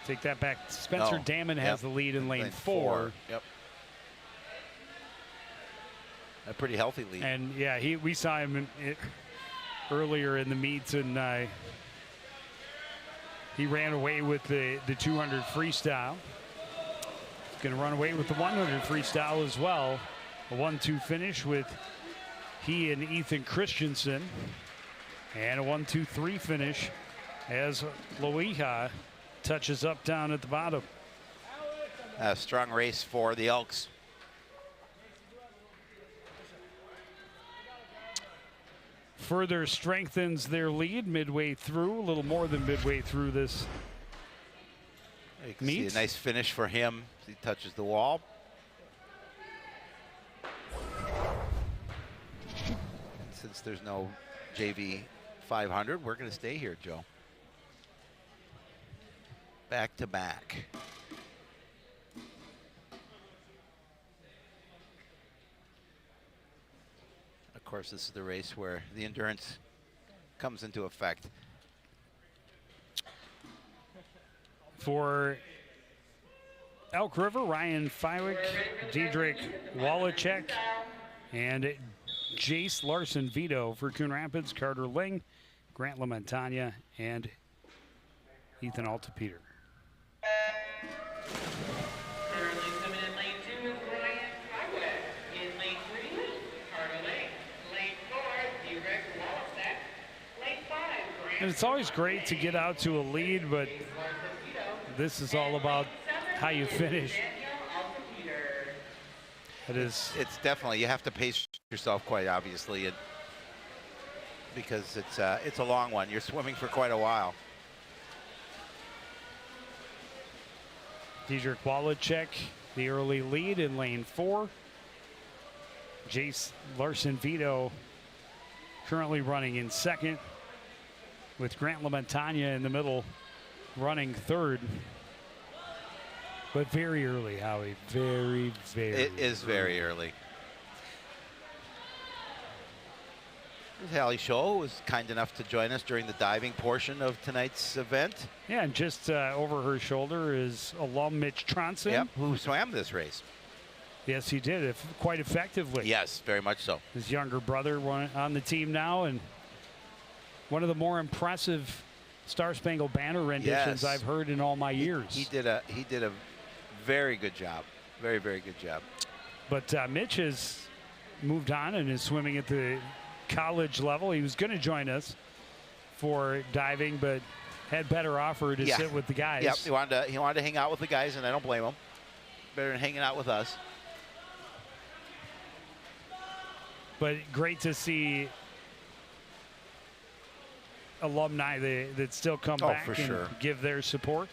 Take that back. Spencer Damon has the lead in lane 4. Yep. A pretty healthy lead. And yeah, we saw him earlier in the meets, and he ran away with the 200 freestyle. Going to run away with the 100 freestyle as well. A 1-2 finish with he and Ethan Christensen. And a 1-2-3 finish as Loiha touches up down at the bottom. A strong race for the Elks. Further strengthens their lead midway through, a little more than midway through this You can see a nice finish for him as he touches the wall. And since there's no JV 500, we're going to stay here, Joe. Back to back. Of course, this is the race where the endurance comes into effect. For Elk River, Ryan Fywick, Diedrich Wallachek, and Jace Larson Vito. For Coon Rapids, Carter Ling, Grant LaMontagne, and Ethan Altepeter. Currently coming in lane 2 is Ryan Fywick. In lane 3, Carter Ling. Lane 4, Diedrich Wallachek. Lane 5, Grant. And it's always great to get out to a lead, but this is all about how you finish. It is. It's definitely, you have to pace yourself quite obviously, and because it's a long one. You're swimming for quite a while. Diedrich Wallachek, the early lead in lane 4. Jace Larson Vito currently running in second, with Grant LaMontagne in the middle running third. But very early, Howie. Very, very It is very early. Hallie Scholl was kind enough to join us during the diving portion of tonight's event. Yeah, and just over her shoulder is alum Mitch Tronson. Yep, who swam this race. Yes, he did, quite effectively. Yes, very much so. His younger brother on the team now, and one of the more impressive Star Spangled Banner renditions I've heard in all my years. He did a very good job. Very, very good job. But Mitch has moved on and is swimming at the college level. He was going to join us for diving, but had better offer to sit with the guys. Yep, he wanted to hang out with the guys, and I don't blame him. Better than hanging out with us. But great to see alumni that still come back for and sure. give their support.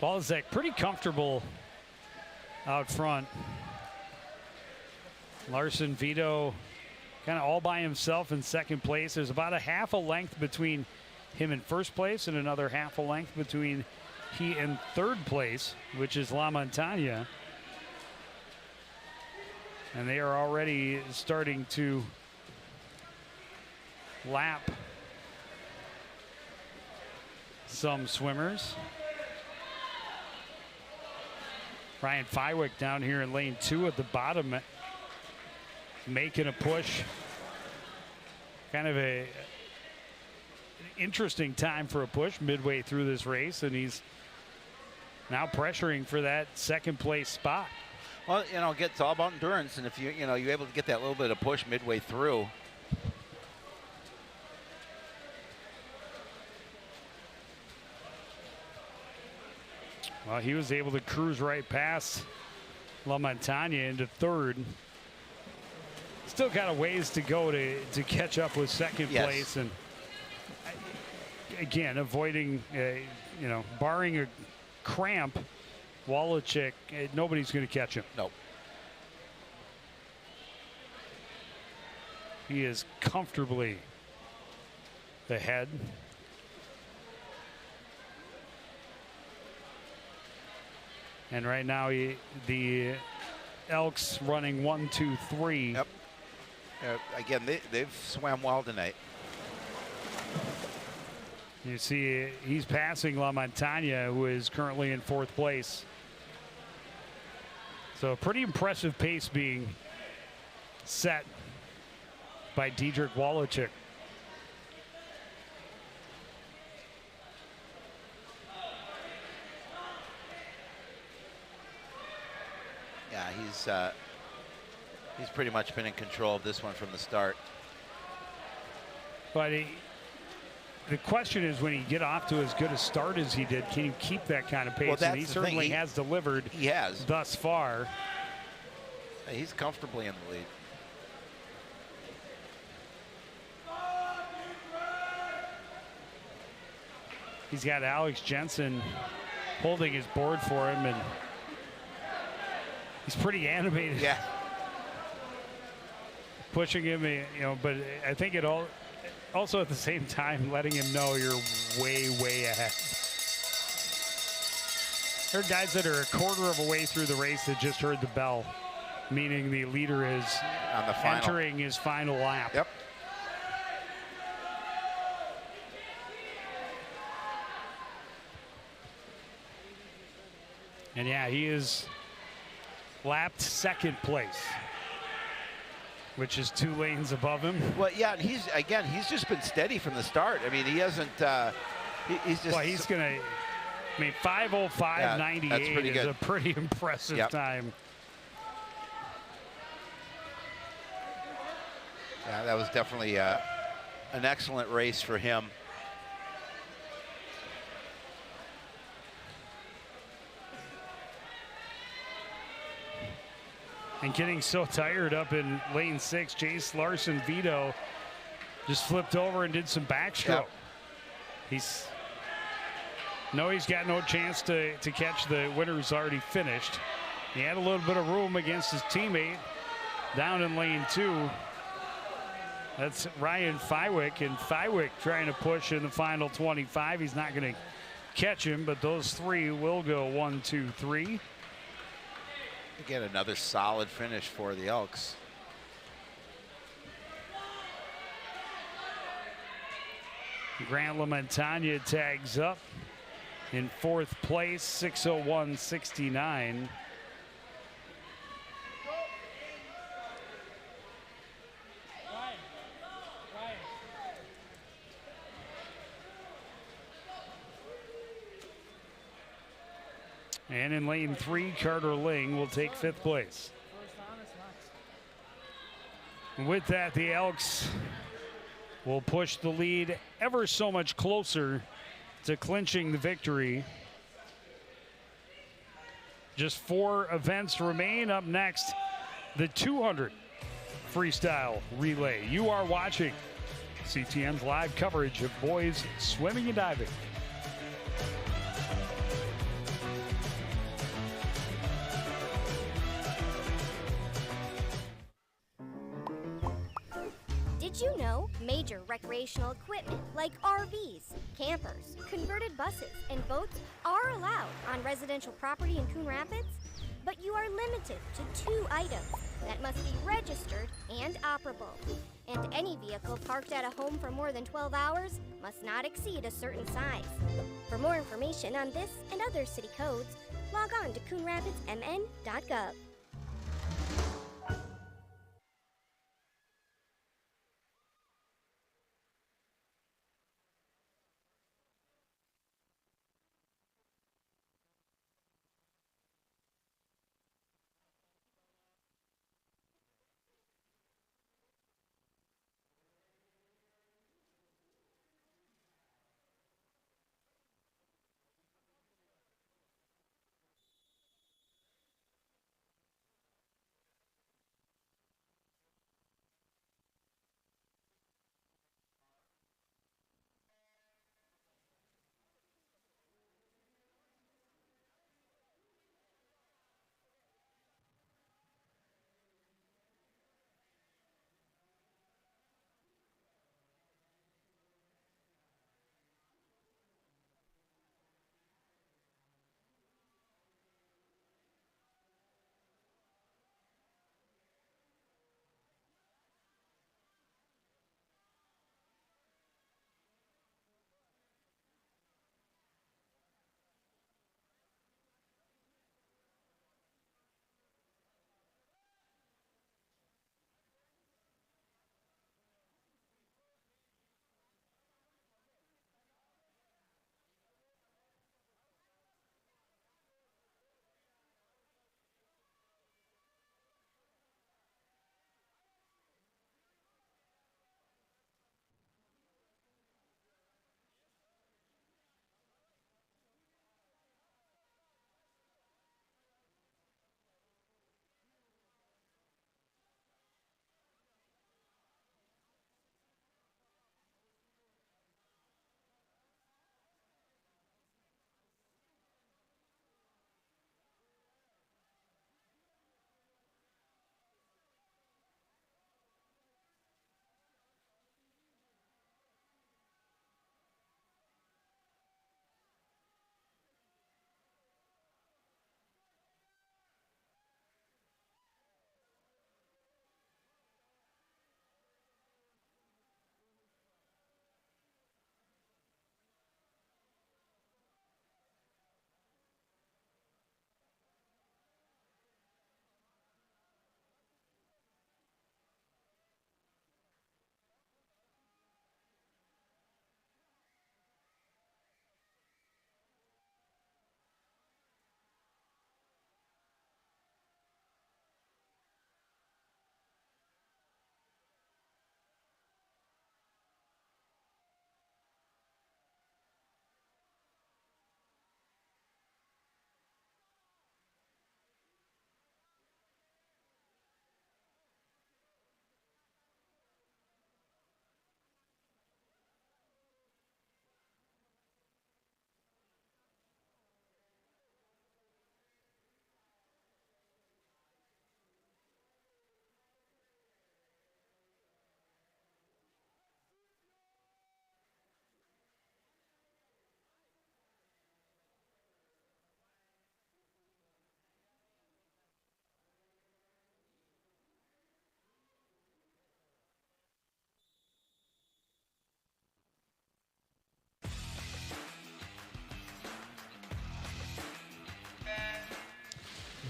Balzak pretty comfortable out front. Larson Vito kind of all by himself in second place. There's about a half a length between him in first place and another half a length between he in third place, which is LaMontagne. And they are already starting to lap some swimmers. Ryan Fywick down here in lane 2 at the bottom, making a push. Kind of an interesting time for a push midway through this race, and he's now pressuring for that second place spot. Well, it's all about endurance, and if you're able to get that little bit of push midway through. Well, he was able to cruise right past LaMontagne into third. Still got a ways to go to catch up with second place, and again, avoiding, barring a cramp, Wallachek, nobody's going to catch him. Nope. He is comfortably ahead. And right now, the Elks running 1, 2, 3. Yep. Again, they've swam well tonight. You see, he's passing LaMontagne, who is currently in fourth place. So a pretty impressive pace being set by Diedrich Wallachek. he's pretty much been in control of this one from the start. But the question is, when you get off to as good a start as he did, can you keep that kind of pace? Well, that's and he the certainly thing. has delivered. He has. Thus far. He's comfortably in the lead. He's got Alex Jensen holding his board for him, and he's pretty animated. Yeah. Pushing him, but I think it also at the same time letting him know you're way, way ahead. There are guys that are a quarter of a way through the race that just heard the bell, meaning the leader is on the final. Entering his final lap. Yep. And yeah, he is lapped second place, which is 2 lanes above him. Well, yeah, and he's just been steady from the start. I mean, he hasn't. He's just. Well, he's gonna. I mean, 5:05.98 is a pretty impressive time. Yeah, that was definitely an excellent race for him. And getting so tired up in lane 6, Jace Larson Vito just flipped over and did some backstroke. Yep. He's got no chance to catch the winner who's already finished. He had a little bit of room against his teammate down in lane 2. That's Ryan Fywick, and Fywick trying to push in the final 25. He's not going to catch him, but those 3 will go 1, 2, 3. Again, another solid finish for the Elks. Grant LaMontagne tags up in 4th place, 6:01.69. And in lane 3, Carter Ling will take 5th place. And with that, the Elks will push the lead ever so much closer to clinching the victory. Just 4 events remain. Up next, the 200 freestyle relay. You are watching CTN's live coverage of boys swimming and diving. Did you know major recreational equipment like RVs, campers, converted buses, and boats are allowed on residential property in Coon Rapids? But you are limited to 2 items that must be registered and operable. And any vehicle parked at a home for more than 12 hours must not exceed a certain size. For more information on this and other city codes, log on to coonrapidsmn.gov.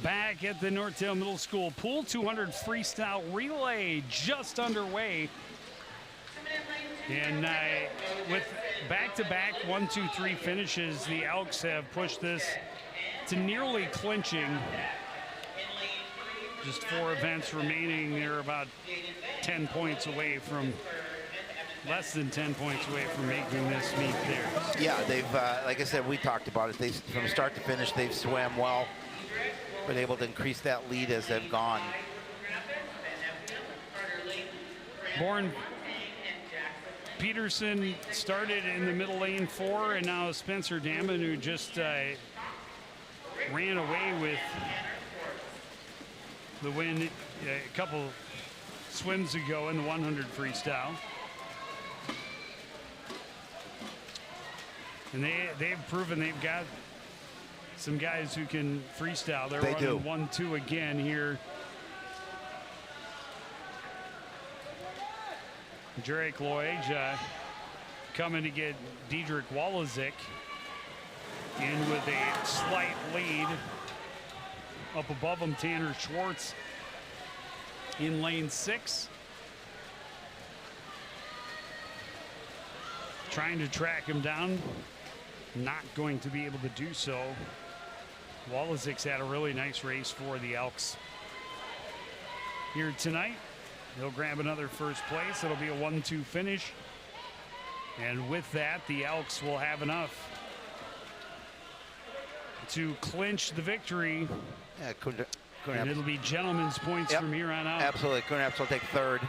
back at the Northdale Middle School pool. 200 freestyle relay just underway. And with back-to-back 1, 2, 3 finishes, the Elks have pushed this to nearly clinching. Just 4 events remaining. They're about 10 points away from, less than 10 points away from making this meet theirs. Yeah, they've, like I said, we talked about it. They, from start to finish, they've swam well, been able to increase that lead as they've gone. Bourne Peterson started in the middle lane 4, and now Spencer Damon, who just ran away with the win a couple swims ago in the 100 freestyle. And they've proven they've got some guys who can freestyle. They're running 1-2 again here. Drake Lloyd coming to get Diedrich Walazik in with a slight lead. Up above him, Tanner Schwartz in lane 6. Trying to track him down. Not going to be able to do so. Walazik's had a really nice race for the Elks here tonight. He'll grab another first place. It'll be a 1-2 finish. And with that, the Elks will have enough to clinch the victory. Yeah, and it'll be gentlemen's points from here on out. Absolutely. Coon will take 3rd.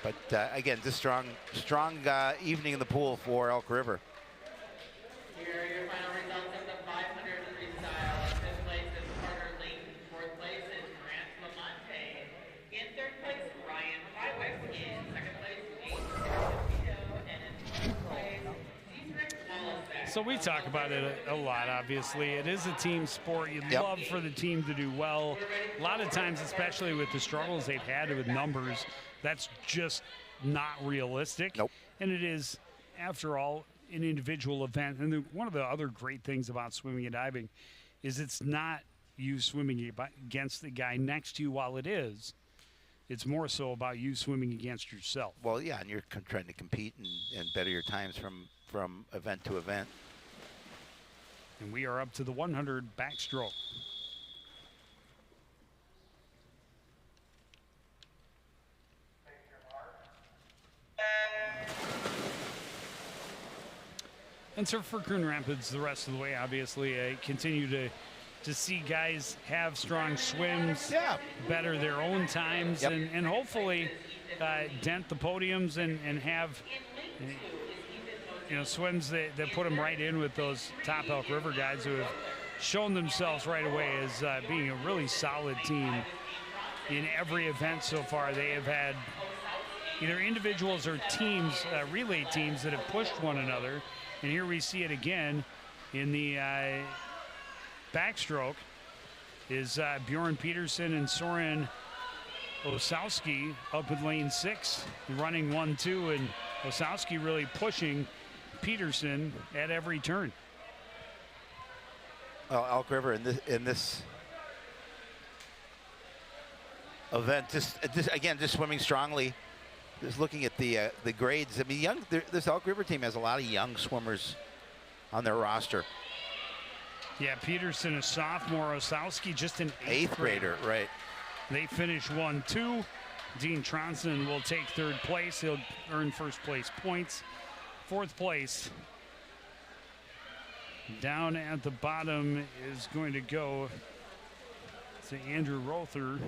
But again, just strong evening in the pool for Elk River. Here are your final results of the 500 freestyle. In 5th place is Carter Layton. 4th place is Grant Lamonte. In 3rd place, Ryan Hywick. In 2nd place, Nate Totino. And in 4th place, Diedrich Walazik. So we talk about it a lot, obviously. It is a team sport. You'd love for the team to do well. A lot of times, especially with the struggles they've had with numbers, that's just not realistic. Nope. And it is, after all, an individual event. And one of the other great things about swimming and diving is it's not you swimming against the guy next to you while it is. It's more so about you swimming against yourself. Well, yeah, and you're trying to compete and better your times from event to event. And we are up to the 100 backstroke. And so for Coon Rapids, the rest of the way, obviously, continue to see guys have strong swims, better their own times, and hopefully dent the podiums and have swims that put them right in with those top Elk River guys who have shown themselves right away as being a really solid team in every event so far. They have had either individuals or teams, relay teams that have pushed one another. And here we see it again in the backstroke is Bjorn Peterson and Soren Osowski up in lane 6, running 1-2, and Osowski really pushing Peterson at every turn. Well, Elk River in this event, just swimming strongly. Just looking at the grades, I mean, this Elk River team has a lot of young swimmers on their roster. Yeah, Peterson, a sophomore. Osowski, just an 8th grader, right. They finish 1-2. Dean Tronson will take 3rd place. He'll earn 1st place points. 4th place down at the bottom is going to go to Andrew Rother.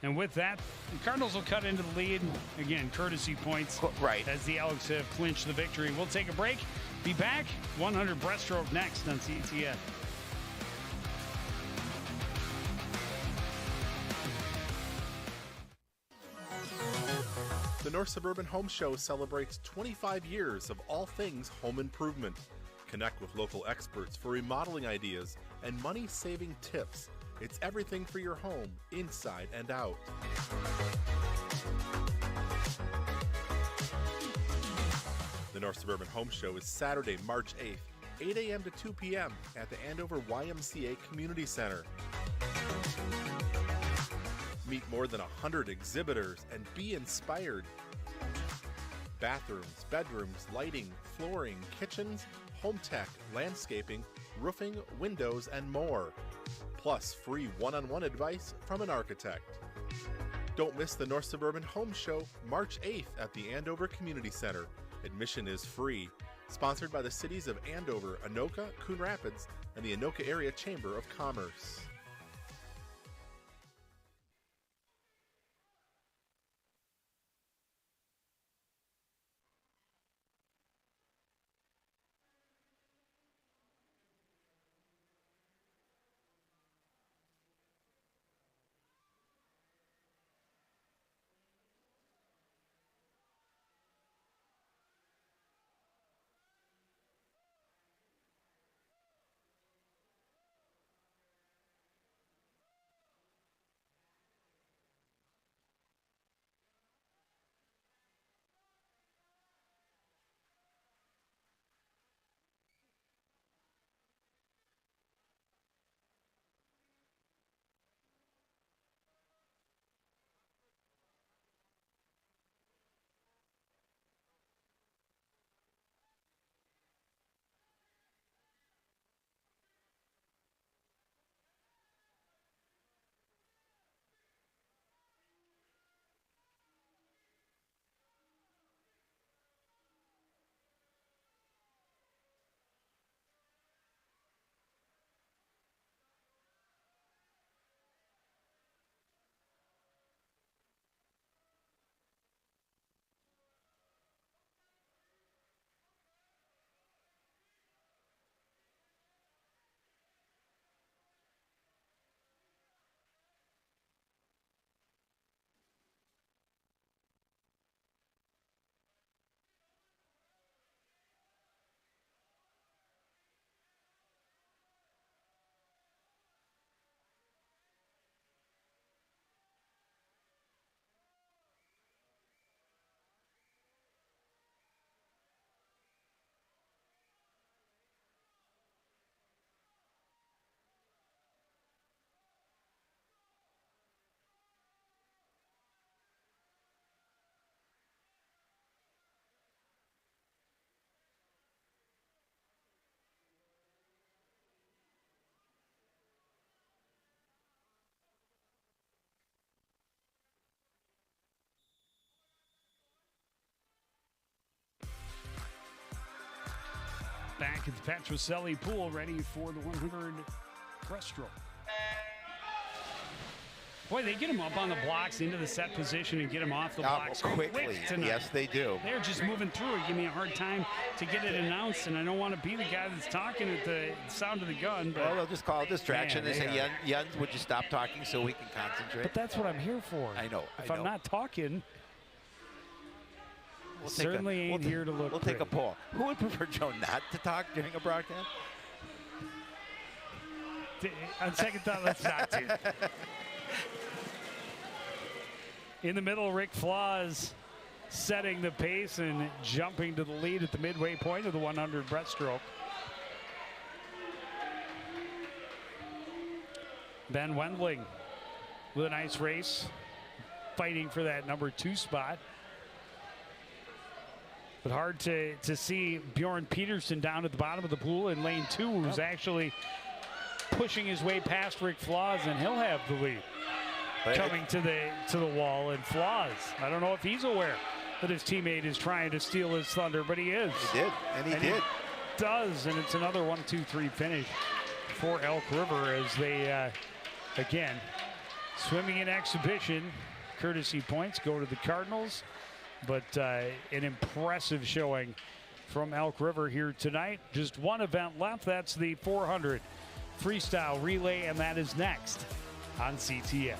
And with that, the Cardinals will cut into the lead. Again, courtesy points. Right. As the Elks have clinched the victory. We'll take a break. Be back. 100 breaststroke next on CTN. The North Suburban Home Show celebrates 25 years of all things home improvement. Connect with local experts for remodeling ideas and money-saving tips It's everything for your home, inside and out. The North Suburban Home Show is Saturday, March 8th, 8 a.m. to 2 p.m. at the Andover YMCA Community Center. Meet more than 100 exhibitors and be inspired. Bathrooms, bedrooms, lighting, flooring, kitchens, home tech, landscaping, roofing, windows, and more. Plus free one-on-one advice from an architect. Don't miss the North Suburban Home Show, March 8th at the Andover Community Center. Admission is free. Sponsored by the cities of Andover, Anoka, Coon Rapids, and the Anoka Area Chamber of Commerce. Back at the Petrocelli pool, ready for the 100 breaststroke. Boy, they get him up on the blocks into the set position and get him off the blocks quickly. quick tonight. Yes, they do. They're just moving through it. Give me a hard time to get it announced, and I don't want to be the guy that's talking at the sound of the gun. But Well, they'll just call it distraction. Man, They say, Jens, would you stop talking so we can concentrate? But that's what I'm here for. I know. If I'm not talking, We'll certainly ain't here to look We'll take a pretty. poll. Who would prefer Joe not to talk during a broadcast? On second thought, let's not do. In the middle, Rick Flaws setting the pace and jumping to the lead at the midway point of the 100 breaststroke. Ben Wendling with a nice race, fighting for that number 2 spot. But hard to see Bjorn Peterson down at the bottom of the pool in lane 2, who's actually pushing his way past Rick Flaws, and he'll have the lead. But Coming to the wall, and Flaws, I don't know if he's aware that his teammate is trying to steal his thunder, but he is. He did, and he did. Does, and it's another 1-2-3 finish for Elk River as they, again, swimming in exhibition. Courtesy points go to the Cardinals, but an impressive showing from Elk River here tonight. Just one event left. That's the 400 freestyle relay, and that is next on CTN.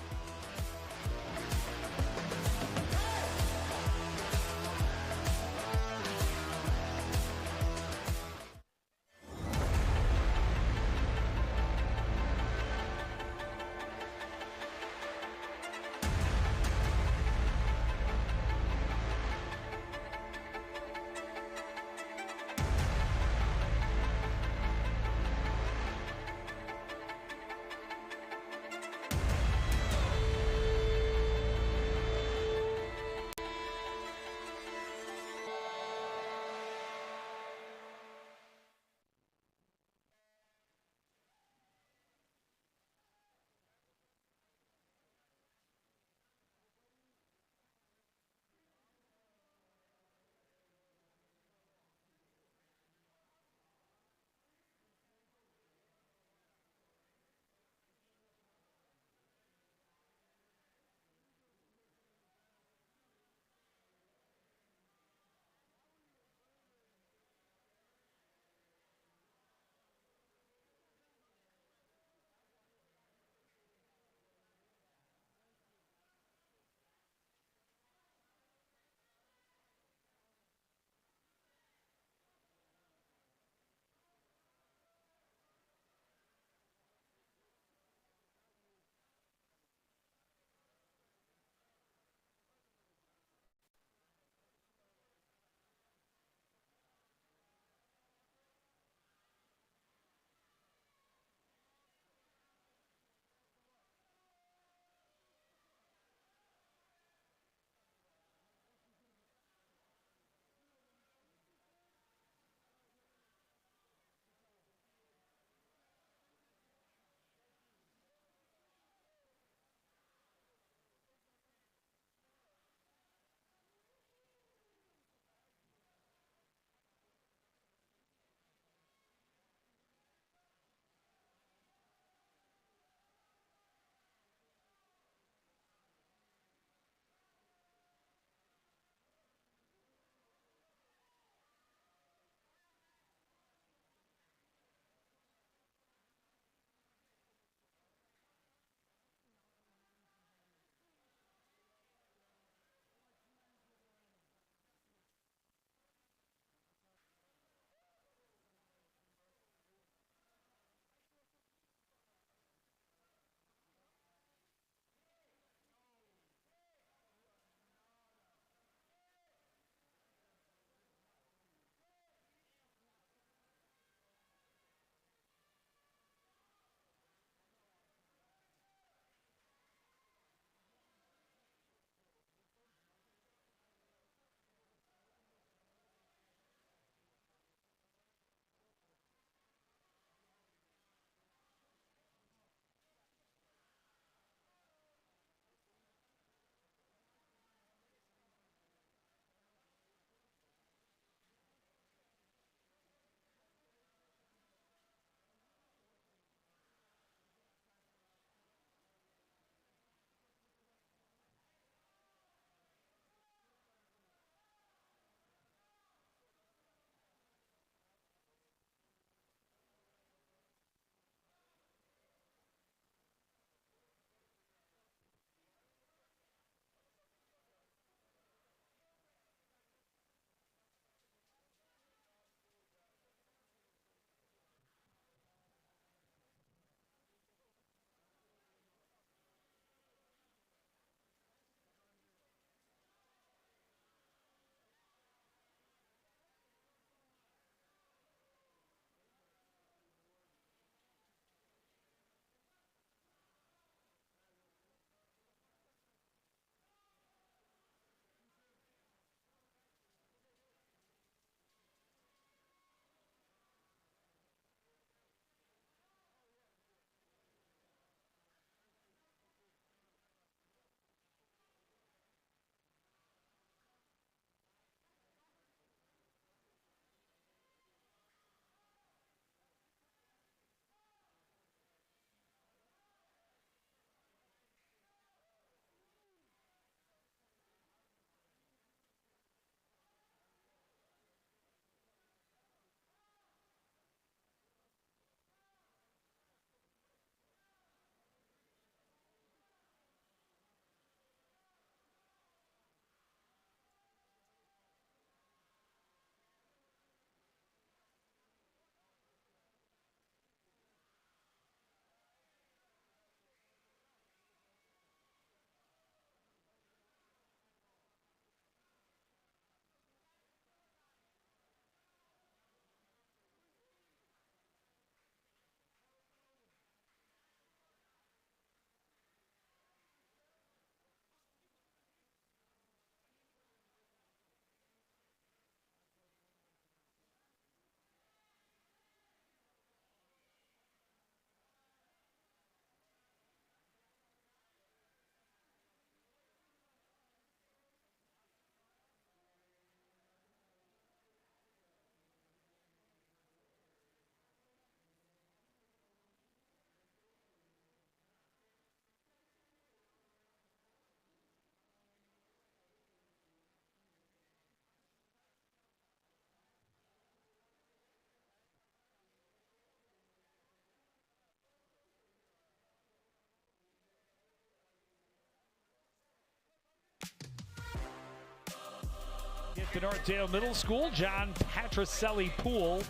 At the Northdale Middle School, John Patricelli Pool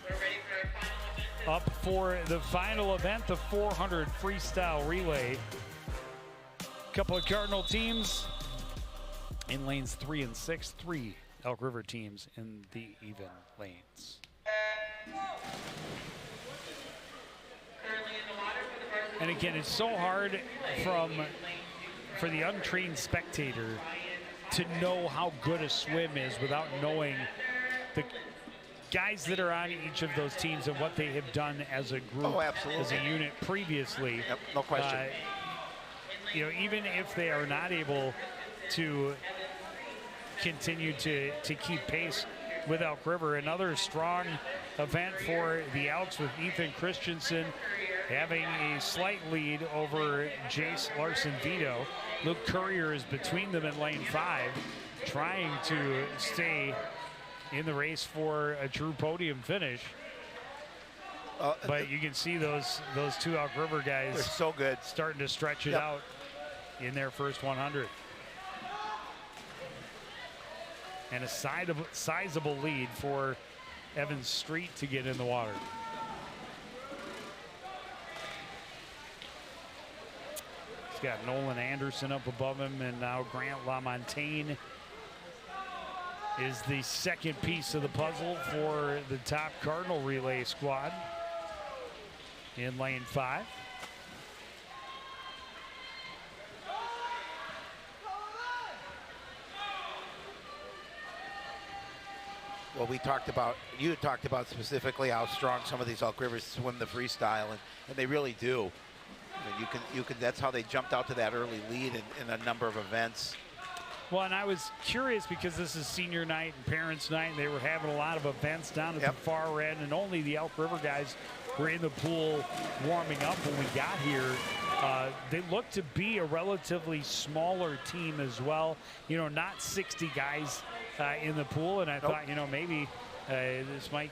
We're ready for our final event. up for the final event, the 400 freestyle relay. Couple of Cardinal teams in lanes 3 and 6, 3 Elk River teams in the even lanes. Currently in the water for the varsity. And again, it's so hard for the untrained spectator to know how good a swim is without knowing the guys that are on each of those teams and what they have done as a group, Oh, absolutely. as a unit previously. Yep, no question. You know, even if they are not able to continue to keep pace with Elk River, another strong event for the Elks with Ethan Christensen having a slight lead over Jace Larson-Vito. Luke Courier is between them in lane 5, trying to stay in the race for a true podium finish. But you can see those two Elk River guys, They're so good. starting to stretch it Yep. out in their first 100. And a sizable lead for Evans Street to get in the water. He's got Nolan Anderson up above him, and now Grant LaMontagne is the second piece of the puzzle for the top Cardinal relay squad in lane 5. Well, you talked about specifically how strong some of these Elk Rivers swim the freestyle, and they really do. I mean, you can. That's how they jumped out to that early lead in a number of events. Well, and I was curious because this is senior night and parents' night, and they were having a lot of events down at Yep. the far end, and only the Elk River guys were in the pool warming up when we got here. They look to be a relatively smaller team as well. You know, not 60 guys in the pool, and I thought, you know, maybe this might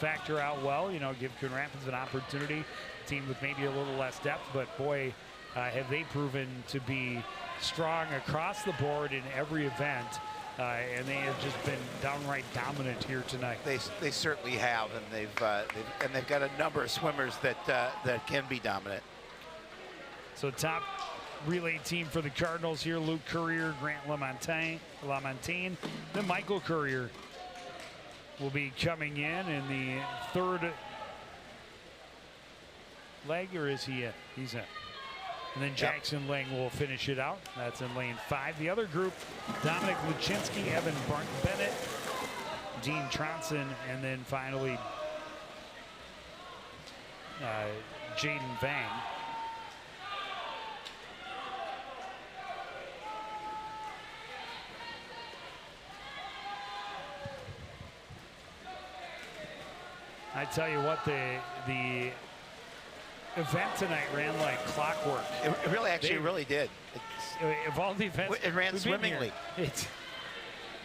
factor out well. You know, give Coon Rapids an opportunity. Team with maybe a little less depth, but boy, have they proven to be strong across the board in every event, and they have just been downright dominant here tonight. They certainly have, and they've got a number of swimmers that can be dominant. So top relay team for the Cardinals here: Luke Courier, Grant LaMontagne. Then Michael Courier will be coming in the third leg, or is he in? He's in. And then Jackson Lang will finish it out. That's in lane 5. The other group: Dominic Luczynski, Evan Bennett, Dean Tronson, and then finally Jaden Vang. I tell you what, the event tonight ran like clockwork. It really, actually, really did. Of all the events, It ran we've been here, swimmingly. it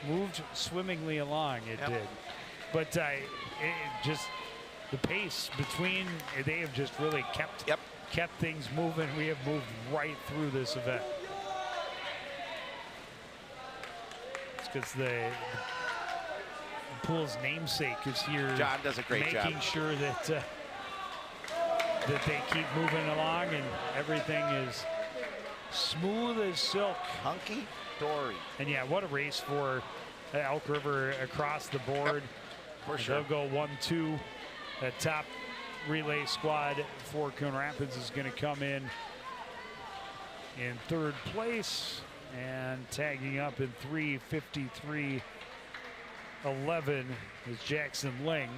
moved swimmingly along. It did, but it just the pace between they have just really kept things moving. We have moved right through this event. It's because the pool's namesake is here. John does a great job making sure that that they keep moving along and everything is smooth as silk. Hunky dory. And yeah, what a race for Elk River across the board. For sure. They'll go 1-2. The top relay squad for Coon Rapids is going to come in third place, and tagging up in 3:53.11 is Jackson Ling.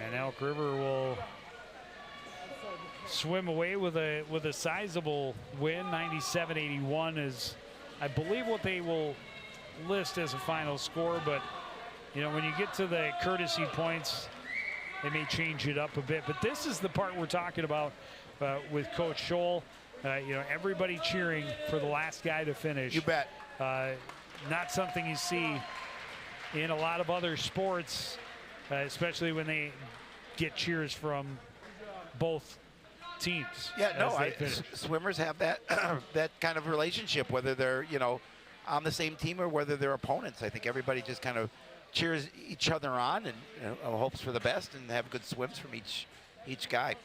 And Elk River will swim away with a sizable win. 97-81 is, I believe, what they will list as a final score. But you know, when you get to the courtesy points, they may change it up a bit. But this is the part we're talking about with Coach Scholl. You know, everybody cheering for the last guy to finish. You bet. Not something you see in a lot of other sports, especially when they get cheers from both teams. Yeah, no, as they finish. swimmers have that that kind of relationship, whether they're on the same team or whether they're opponents. I think everybody just kind of cheers each other on and hopes for the best and have good swims from each guy.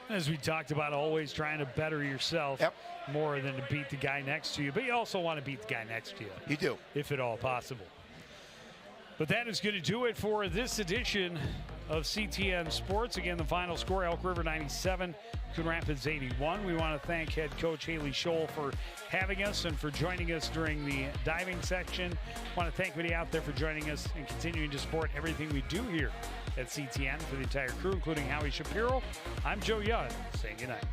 As we talked about, always trying to better yourself more than to beat the guy next to you. But you also want to beat the guy next to you. You do. If at all possible. But that is going to do it for this edition of CTN Sports. Again, the final score, Elk River 97, Coon Rapids 81. We want to thank head coach Haley Scholl for having us and for joining us during the diving section. Want to thank everybody out there for joining us and continuing to support everything we do here at CTN. For the entire crew, including Howie Shapiro, I'm Joe Young, saying goodnight.